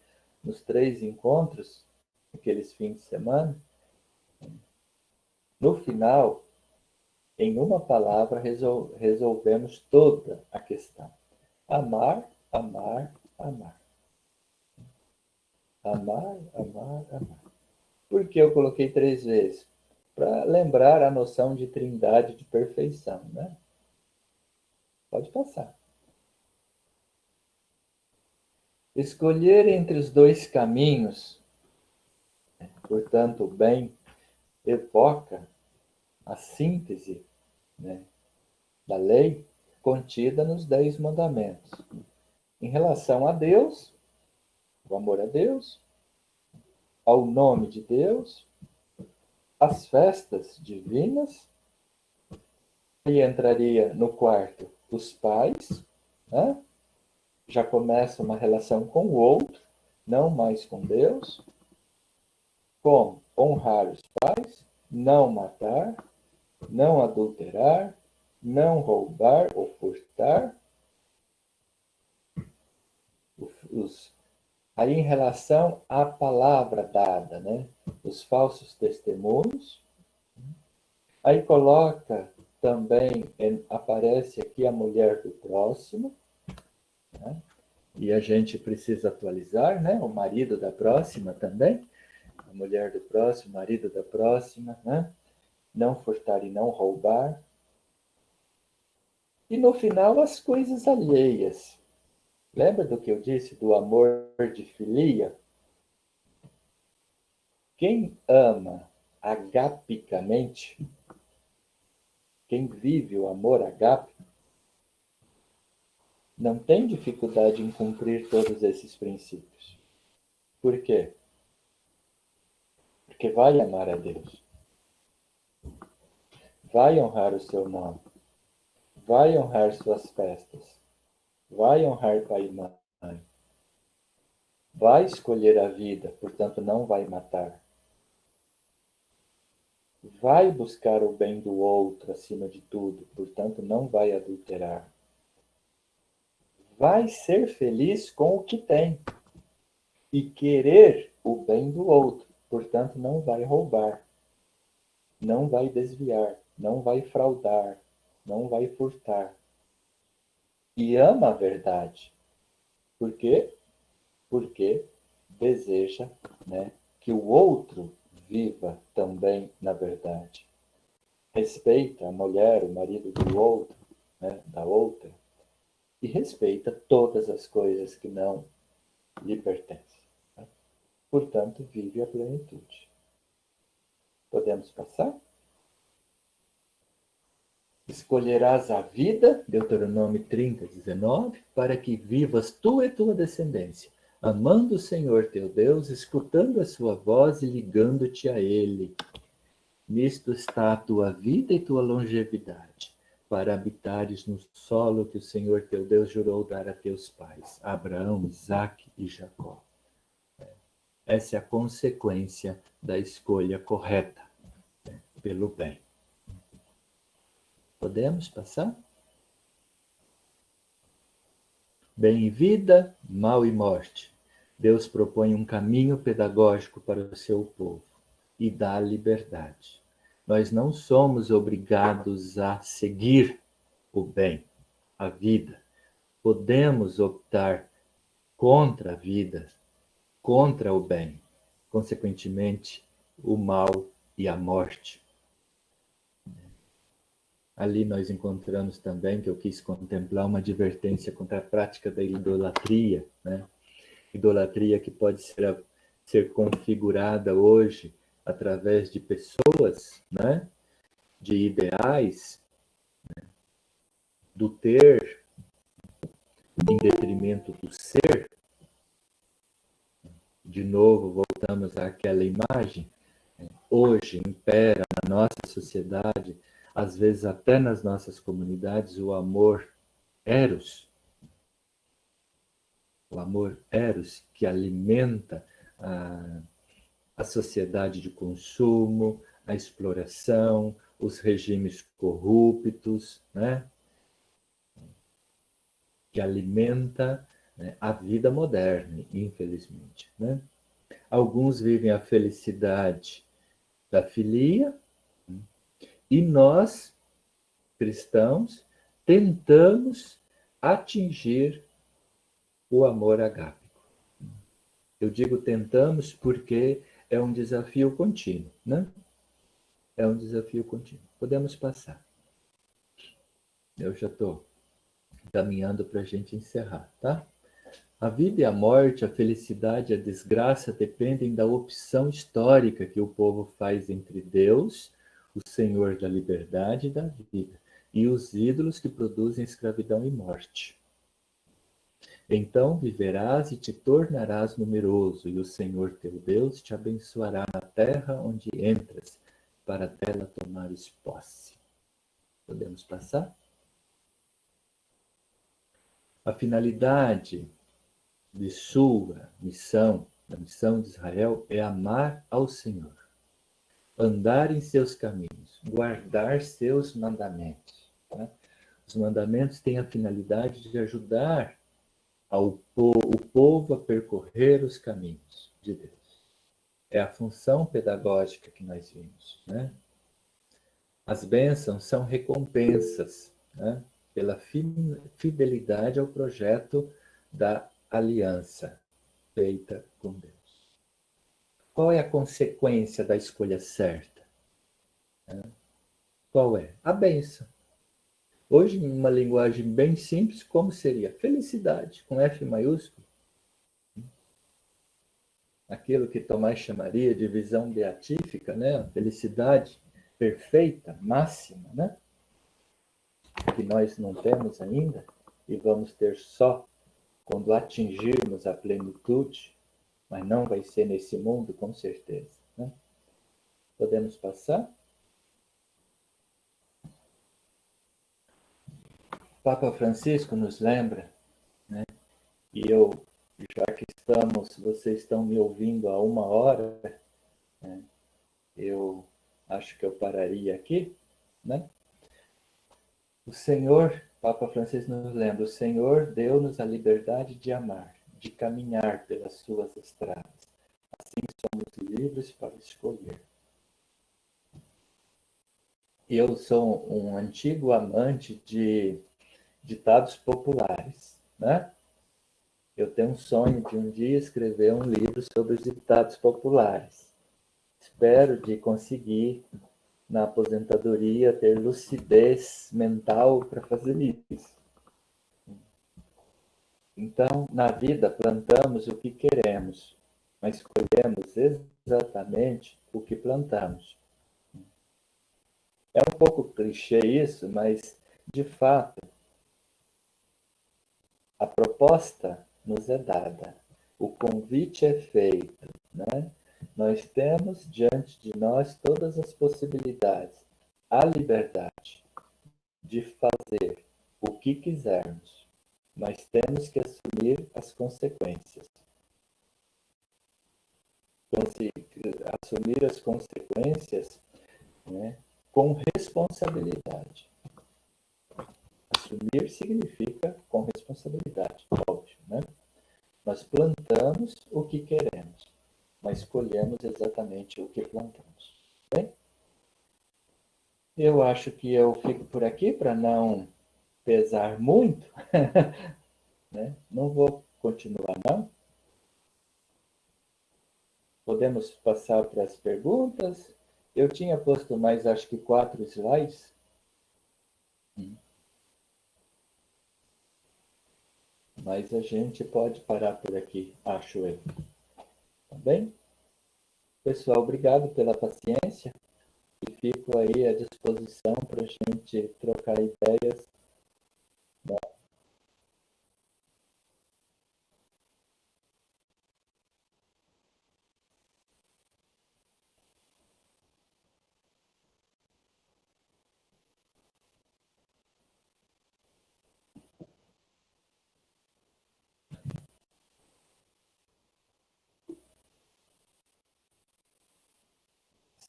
Nos 3 encontros, aqueles fins de semana, no final, em uma palavra, resolvemos toda a questão. Amar, amar, amar. Amar, amar, amar. Por que eu coloquei 3 vezes? Para lembrar a noção de trindade de perfeição, né? Pode passar. Escolher entre os dois caminhos, portanto, o bem, evoca a síntese, né, da lei contida nos 10 mandamentos. Em relação a Deus, o amor a Deus, ao nome de Deus, as festas divinas, e entraria no quarto os pais, né? Já começa uma relação com o outro, não mais com Deus, como honrar os pais, não matar, não adulterar, não roubar ou furtar. Aí, em relação à palavra dada, né? Os falsos testemunhos. Aí coloca também, aparece aqui a mulher do próximo, né? E a gente precisa atualizar, né? O marido da próxima também, a mulher do próximo, marido da próxima, né? Não furtar e não roubar. E no final, as coisas alheias. Lembra do que eu disse do amor de filia? Quem ama agapicamente, quem vive o amor agápico, não tem dificuldade em cumprir todos esses princípios. Por quê? Porque vai amar a Deus, vai honrar o seu nome, vai honrar suas festas, vai honrar pai e mãe, vai escolher a vida, portanto não vai matar, vai buscar o bem do outro acima de tudo, portanto não vai adulterar, vai ser feliz com o que tem e querer o bem do outro, portanto não vai roubar, não vai desviar, não vai fraudar, não vai furtar. E ama a verdade. Por quê? Porque deseja, né, que o outro viva também na verdade. Respeita a mulher, o marido do outro, né, da outra, e respeita todas as coisas que não lhe pertencem. Né? Portanto, vive a plenitude. Podemos passar? Escolherás a vida, Deuteronômio 30:19, para que vivas tu e tua descendência, amando o Senhor teu Deus, escutando a sua voz e ligando-te a Ele. Nisto está a tua vida e tua longevidade, para habitares no solo que o Senhor teu Deus jurou dar a teus pais, Abraão, Isaque e Jacó. Essa é a consequência da escolha correta, né, pelo bem. Podemos passar? Bem e vida, mal e morte. Deus propõe um caminho pedagógico para o seu povo e dá liberdade. Nós não somos obrigados a seguir o bem, a vida. Podemos optar contra a vida, contra o bem, consequentemente, o mal e a morte. Ali nós encontramos também que eu quis contemplar uma advertência contra a prática da idolatria, né? Idolatria que pode ser configurada hoje através de pessoas, né? De ideais, do ter em detrimento do ser. De novo, voltamos àquela imagem. Hoje impera na nossa sociedade, às vezes até nas nossas comunidades, o amor eros. O amor eros que alimenta a sociedade de consumo, a exploração, os regimes corruptos, né? Que alimenta, né, a vida moderna, infelizmente. Né? Alguns vivem a felicidade da filia, e nós, cristãos, tentamos atingir o amor agápico. Eu digo tentamos porque é um desafio contínuo, né? É um desafio contínuo. Podemos passar. Eu já estou caminhando para a gente encerrar, tá? A vida e a morte, a felicidade e a desgraça dependem da opção histórica que o povo faz entre Deus, o Senhor da liberdade e da vida, e os ídolos que produzem escravidão e morte. Então viverás e te tornarás numeroso, e o Senhor teu Deus te abençoará na terra onde entras, para dela tomares posse. Podemos passar? A finalidade de sua missão, da missão de Israel, é amar ao Senhor, andar em seus caminhos, guardar seus mandamentos. Tá? Os mandamentos têm a finalidade de ajudar o povo a percorrer os caminhos de Deus. É a função pedagógica que nós vimos, né? As bênçãos são recompensas, né, pela fidelidade ao projeto da aliança feita com Deus. Qual é a consequência da escolha certa? Qual é? A bênção. Hoje, em uma linguagem bem simples, como seria? Felicidade, com F maiúsculo. Aquilo que Tomás chamaria de visão beatífica, né? A felicidade perfeita, máxima, né? Que nós não temos ainda e vamos ter só quando atingirmos a plenitude, mas não vai ser nesse mundo, com certeza. Né? Podemos passar? Papa Francisco nos lembra, né? E eu, já que vocês estão me ouvindo há 1 hora, né? Eu acho que eu pararia aqui, né? O Senhor, Papa Francisco nos lembra, o Senhor deu-nos a liberdade de amar, de caminhar pelas suas estradas. Assim somos livres para escolher. Eu sou um antigo amante de ditados populares, né? Eu tenho um sonho de um dia escrever um livro sobre os ditados populares. Espero de conseguir, na aposentadoria, ter lucidez mental para fazer isso. Então, na vida, plantamos o que queremos, mas colhemos exatamente o que plantamos. É um pouco clichê isso, mas, de fato, a proposta nos é dada, o convite é feito, né? Nós temos diante de nós todas as possibilidades, a liberdade de fazer o que quisermos, mas temos que assumir as consequências. Assumir as consequências, né, com responsabilidade. Assumir significa com responsabilidade, óbvio, né? Nós plantamos o que queremos, mas colhemos exatamente o que plantamos. Bem? Eu acho que eu fico por aqui para não pesar muito, né? Não vou continuar, não. Podemos passar para as perguntas. Eu tinha posto mais, acho que 4 slides. Mas a gente pode parar por aqui, acho eu. Tá bem? Pessoal, obrigado pela paciência e fico aí à disposição para a gente trocar ideias. Né?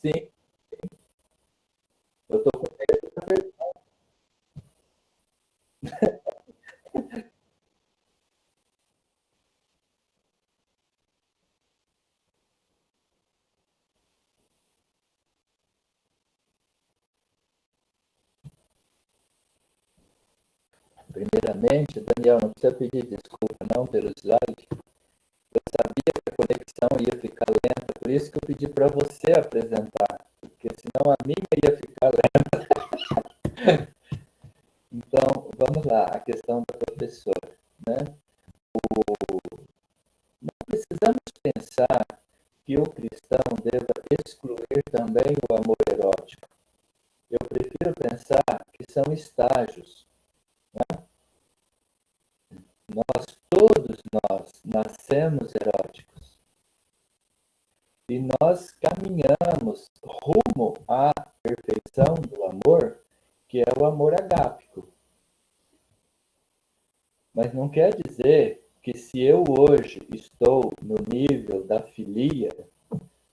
Sim, eu estou com medo da pergunta. Primeiramente, Daniel, não precisa pedir desculpa não pelo slide. Eu sabia que a conexão ia ficar lenta, por isso que eu pedi para você apresentar, porque senão a minha ia ficar lenta. Então, vamos lá, a questão da professora, né? Não precisamos pensar que o cristão deva excluir também o amor erótico. Eu prefiro pensar que são estágios. Né? Todos nós nascemos eróticos. E nós caminhamos rumo à perfeição do amor, que é o amor agápico. Mas não quer dizer que se eu hoje estou no nível da filia,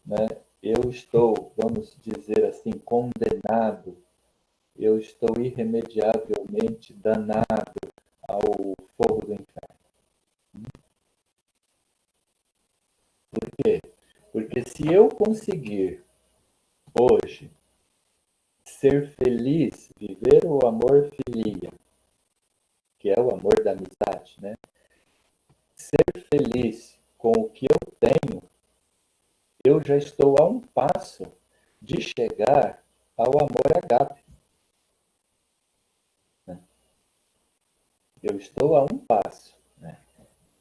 né, eu estou, vamos dizer assim, condenado eu estou irremediavelmente danado ao fogo do inferno. Por quê? Porque se eu conseguir hoje ser feliz, viver o amor filia, que é o amor da amizade, né? Ser feliz com o que eu tenho, eu já estou a um passo de chegar ao amor agape. Né? Eu estou a um passo. Né?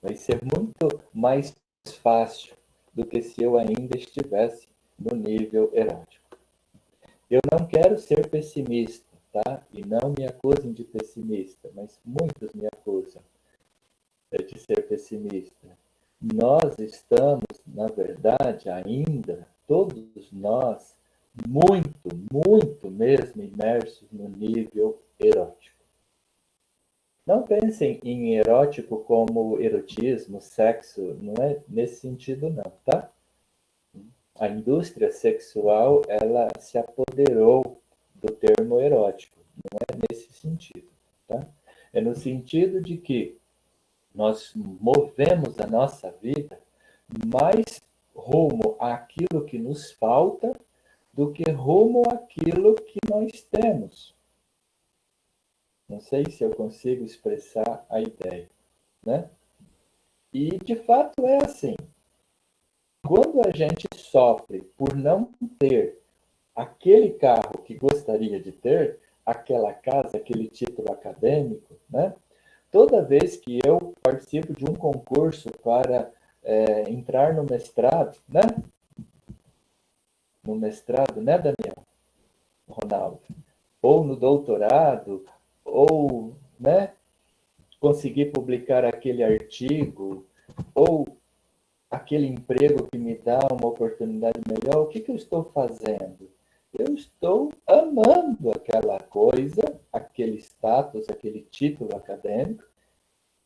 Vai ser muito mais fácil do que se eu ainda estivesse no nível erótico. Eu não quero ser pessimista, tá? E não me acusem de pessimista, mas muitos me acusam de ser pessimista. Nós estamos, na verdade, ainda, todos nós, muito, muito mesmo imersos no nível erótico. Não pensem em erótico como erotismo, sexo, não é nesse sentido não, tá? A indústria sexual, ela se apoderou do termo erótico, não é nesse sentido, tá? É no sentido de que nós movemos a nossa vida mais rumo àquilo que nos falta do que rumo àquilo que nós temos. Não sei se eu consigo expressar a ideia, né? E de fato é assim. Quando a gente sofre por não ter aquele carro que gostaria de ter, aquela casa, aquele título acadêmico, né? Toda vez que eu participo de um concurso para entrar no mestrado, né? No mestrado, né, Daniel? Ronaldo? Ou no doutorado, ou, né? Conseguir publicar aquele artigo, ou aquele emprego que me dá uma oportunidade melhor, o que, que eu estou fazendo? Eu estou amando aquela coisa, aquele status, aquele título acadêmico,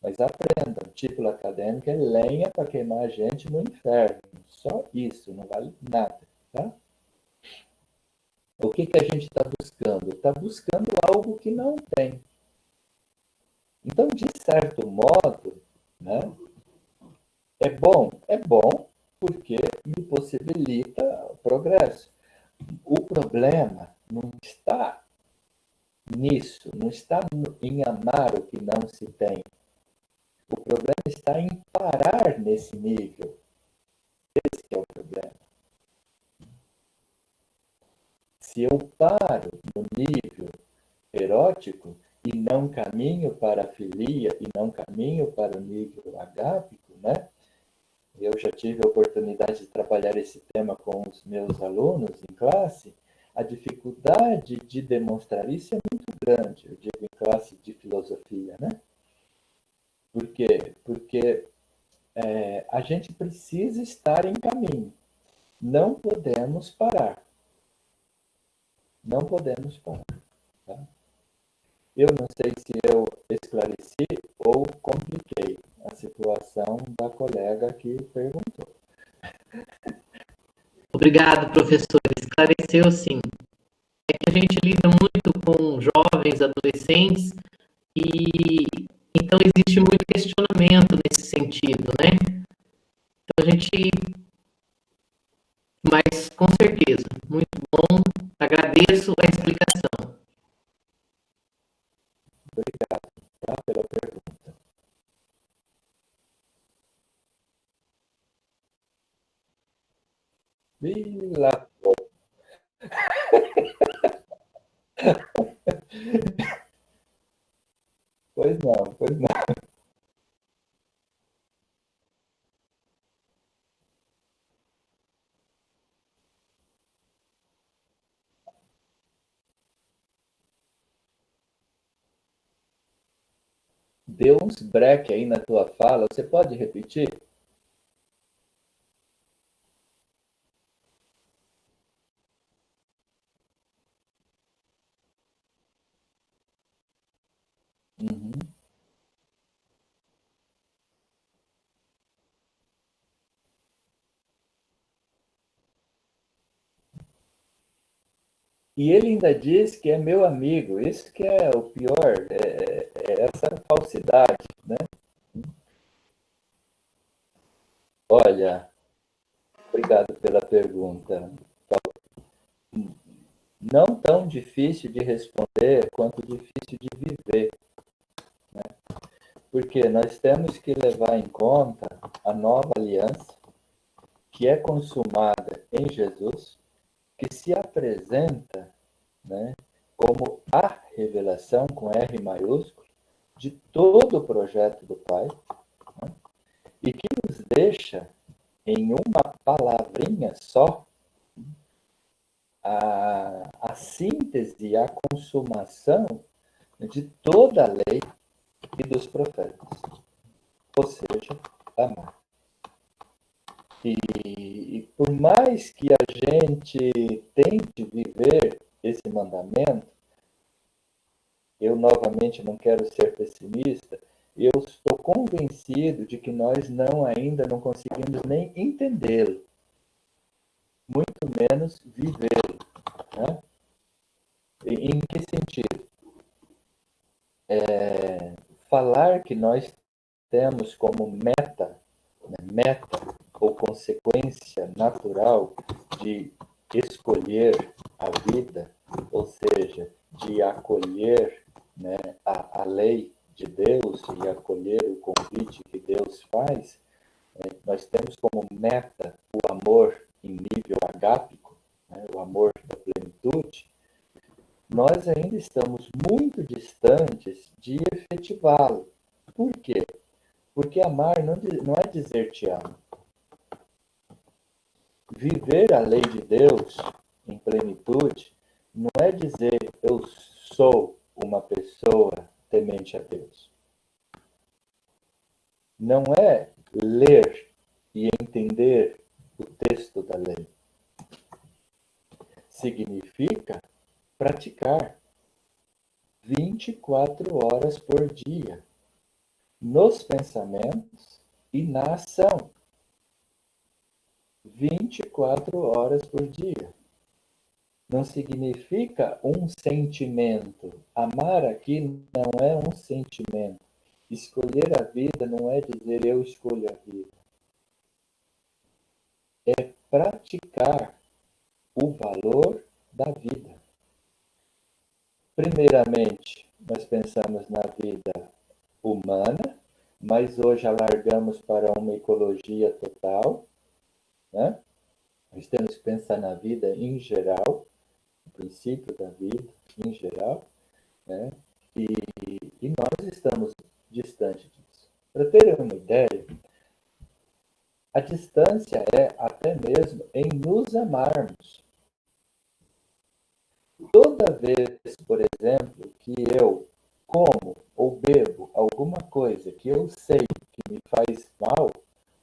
mas aprendam, título acadêmico é lenha para queimar a gente no inferno. Só isso, não vale nada. Tá? O que, que a gente está buscando? Está buscando algo que não tem. Então, de certo modo, né, é bom porque me possibilita o progresso. O problema não está nisso, não está em amar o que não se tem. O problema está em parar nesse nível. Esse é o problema. Se eu paro no nível erótico e não caminho para a filia e não caminho para o nível agápico, né? Eu já tive a oportunidade de trabalhar esse tema com os meus alunos em classe. A dificuldade de demonstrar isso é muito grande, eu digo em classe de filosofia, né? Por quê? Porque a gente precisa estar em caminho. Não podemos parar. Não podemos parar. Tá? Eu não sei se eu esclareci ou compliquei a situação da colega que perguntou. Obrigado, professor. Esclareceu sim. É que a gente lida muito com jovens, adolescentes, e então existe muito questionamento nesse sentido, né? Então a gente, mas com certeza, muito bom. Agradeço a explicação. Obrigado, tá, pela pergunta. E lá, pois não, pois não. Deu uns break aí na tua fala, você pode repetir? Uhum. E ele ainda diz que é meu amigo. Isso que é o pior, é essa falsidade, né? Olha, obrigado pela pergunta. Não tão difícil de responder quanto difícil de viver, né? Porque nós temos que levar em conta a nova aliança que é consumada em Jesus, que se apresenta, né, como a revelação, com R maiúsculo, de todo o projeto do Pai, né, e que nos deixa em uma palavrinha só a síntese, a consumação de toda a lei e dos profetas, ou seja, amar. E por mais que a gente tente viver esse mandamento, eu novamente não quero ser pessimista, eu estou convencido de que nós ainda não conseguimos nem entendê-lo, muito menos vivê-lo, né? Em que sentido? Falar que nós temos como meta, né, meta ou consequência natural de escolher a vida, ou seja, de acolher, né, a lei de Deus e acolher o convite que Deus faz, nós temos como meta o amor em nível agápico, né, o amor da plenitude. Nós ainda estamos muito distantes de efetivá-lo. Por quê? Porque amar não é dizer te amo. Viver a lei de Deus em plenitude não é dizer eu sou uma pessoa temente a Deus. Não é ler e entender o texto da lei. Significa praticar 24 horas por dia, nos pensamentos e na ação. 24 horas por dia. Não significa um sentimento. Amar aqui não é um sentimento. Escolher a vida não é dizer eu escolho a vida. É praticar o valor da vida. Primeiramente, nós pensamos na vida humana, mas hoje alargamos para uma ecologia total, né? Nós temos que pensar na vida em geral, o princípio da vida em geral, né? E nós estamos distantes disso. Para ter uma ideia, a distância é até mesmo em nos amarmos. Toda vez, por exemplo, que eu como ou bebo alguma coisa que eu sei que me faz mal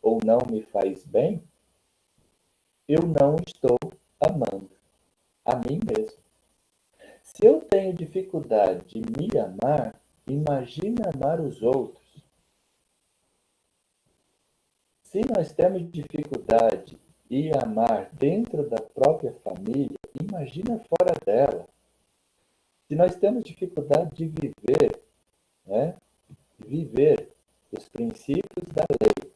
ou não me faz bem, eu não estou amando a mim mesmo. Se eu tenho dificuldade de me amar, imagina amar os outros. Se nós temos dificuldade em amar dentro da própria família, imagina fora dela. Se nós temos dificuldade de viver, né, viver os princípios da lei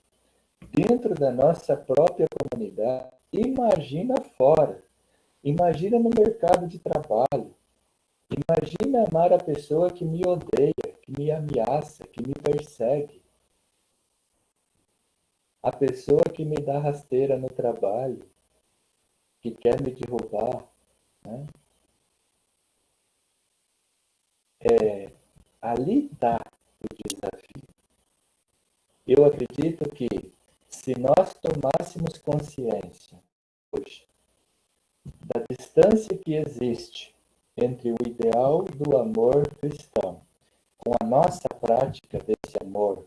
dentro da nossa própria comunidade, imagina fora. Imagina no mercado de trabalho. Imagina amar a pessoa que me odeia, que me ameaça, que me persegue. A pessoa que me dá rasteira no trabalho, que quer me derrubar, né? Ali está o desafio. Eu acredito que se nós tomássemos consciência hoje da distância que existe entre o ideal do amor cristão com a nossa prática desse amor,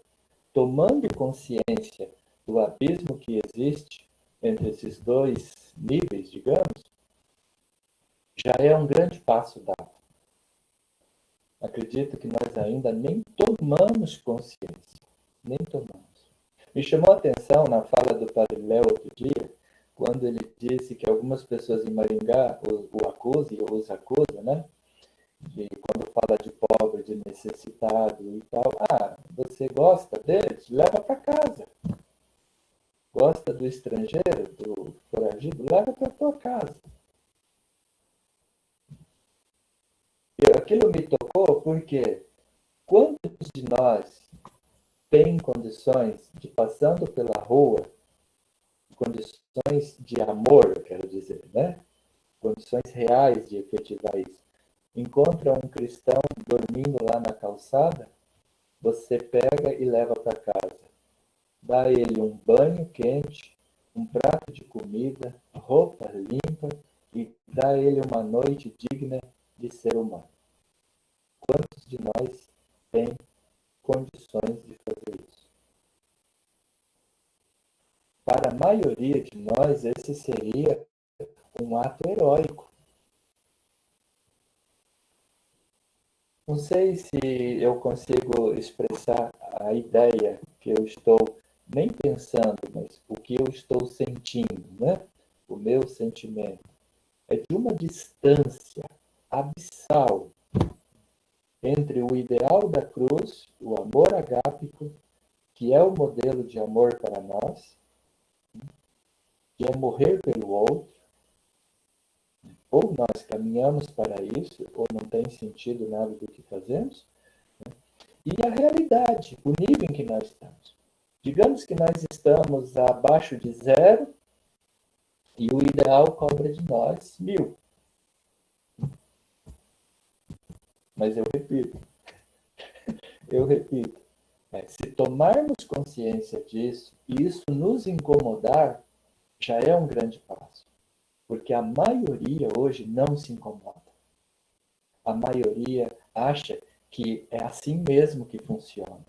tomando consciência do abismo que existe entre esses dois níveis, digamos, já é um grande passo dado. Acredito que nós ainda nem tomamos consciência. Nem tomamos. Me chamou a atenção na fala do Padre Léo outro dia, quando ele disse que algumas pessoas em Maringá o acusam, os acusa, né? De quando fala de pobre, de necessitado e tal. Ah, você gosta deles? Leva para casa. Gosta do estrangeiro, do foragido? Leva para tua casa. E aquilo me tocou porque quantos de nós têm condições de, passando pela rua, condições de amor, eu quero dizer, né? Condições reais de efetivar isso. Encontra um cristão dormindo lá na calçada, você pega e leva para casa. Dá a ele um banho quente, um prato de comida, roupa limpa e dá a ele uma noite digna de ser humano. Quantos de nós têm condições de fazer isso? Para a maioria de nós, esse seria um ato heróico. Não sei se eu consigo expressar a ideia que eu estou nem pensando, mas o que eu estou sentindo, né? O meu sentimento é de uma distância abissal entre o ideal da cruz, o amor agápico, que é o modelo de amor para nós, que é morrer pelo outro, ou nós caminhamos para isso, ou não tem sentido nada do que fazemos, e a realidade, o nível em que nós estamos. Digamos que nós estamos abaixo de zero e o ideal cobra de nós 1000. Mas eu repito, se tomarmos consciência disso e isso nos incomodar, já é um grande passo. Porque a maioria hoje não se incomoda. A maioria acha que é assim mesmo que funciona.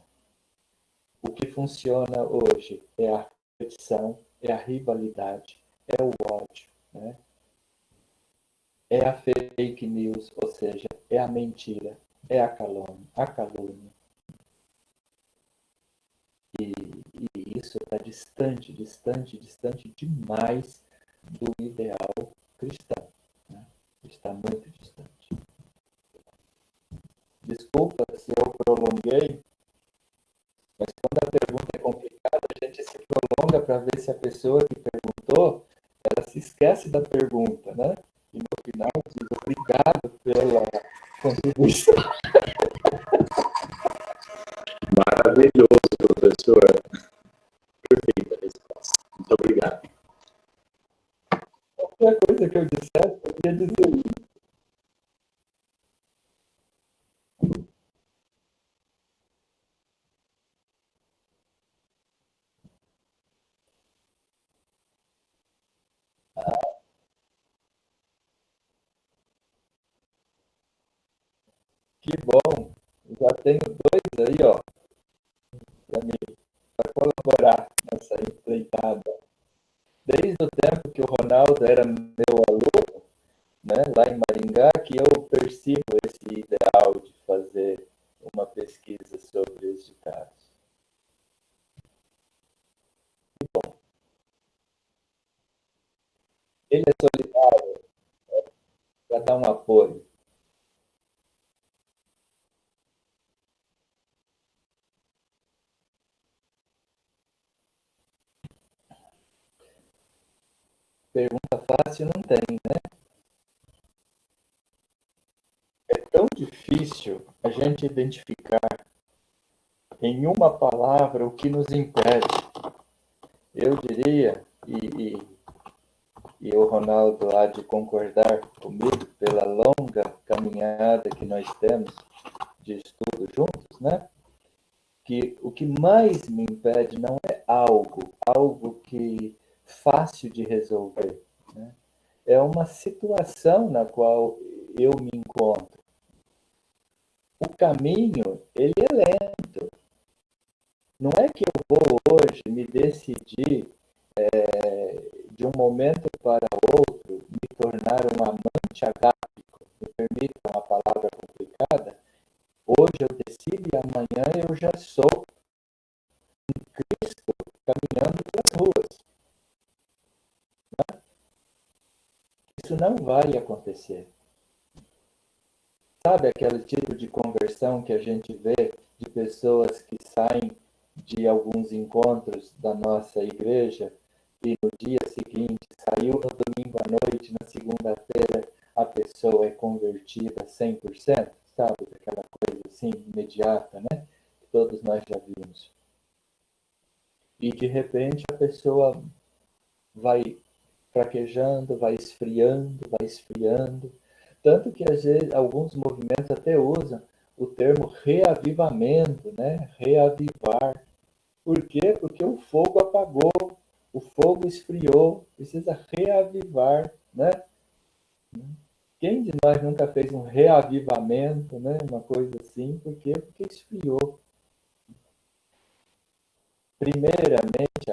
O que funciona hoje é a competição, é a rivalidade, é o ódio, né? É a fake news, ou seja, é a mentira, é a calúnia. E isso está distante, distante, distante demais do ideal cristão. Né? Está muito distante. Desculpa se eu prolonguei, mas quando a pergunta é complicada, a gente se prolonga para ver se a pessoa que perguntou, ela se esquece da pergunta, né? E no final diz obrigado pela contribuição. Maravilhoso, professor. Perfeita resposta. Muito obrigado. Qualquer coisa que eu dissesse, eu queria dizer isso. Que bom. Já tenho 2 aí, ó, para colaborar nessa empreitada. Desde o tempo que o Ronaldo era meu aluno, né, lá em Maringá, que eu percebo esse ideal de fazer uma pesquisa sobre os ditados. Que bom. Ele é solidário, para dar um apoio. Pergunta fácil não tem, né? É tão difícil a gente identificar em uma palavra o que nos impede. Eu diria, e o Ronaldo há de concordar comigo pela longa caminhada que nós temos de estudo juntos, né? Que o que mais me impede não é algo que fácil de resolver, né? É uma situação na qual eu me encontro. O caminho, ele é lento. Não é que eu vou hoje me decidir de um momento para outro me tornar um amante agápico. Me permitam uma palavra complicada. Hoje eu decido e amanhã eu já sou Cristo caminhando pelas ruas. vai acontecer. Sabe aquele tipo de conversão que a gente vê de pessoas que saem de alguns encontros da nossa igreja e no dia seguinte, saiu no domingo à noite, na segunda-feira, a pessoa é convertida 100%, sabe? Aquela coisa assim, imediata, né? Que todos nós já vimos. E de repente a pessoa vai fraquejando, vai esfriando. Tanto que às vezes alguns movimentos até usam o termo reavivamento, né? Reavivar. Por quê? Porque o fogo apagou, o fogo esfriou, precisa reavivar, né? Quem de nós nunca fez um reavivamento, né? Uma coisa assim, por quê? Porque esfriou. Primeiramente,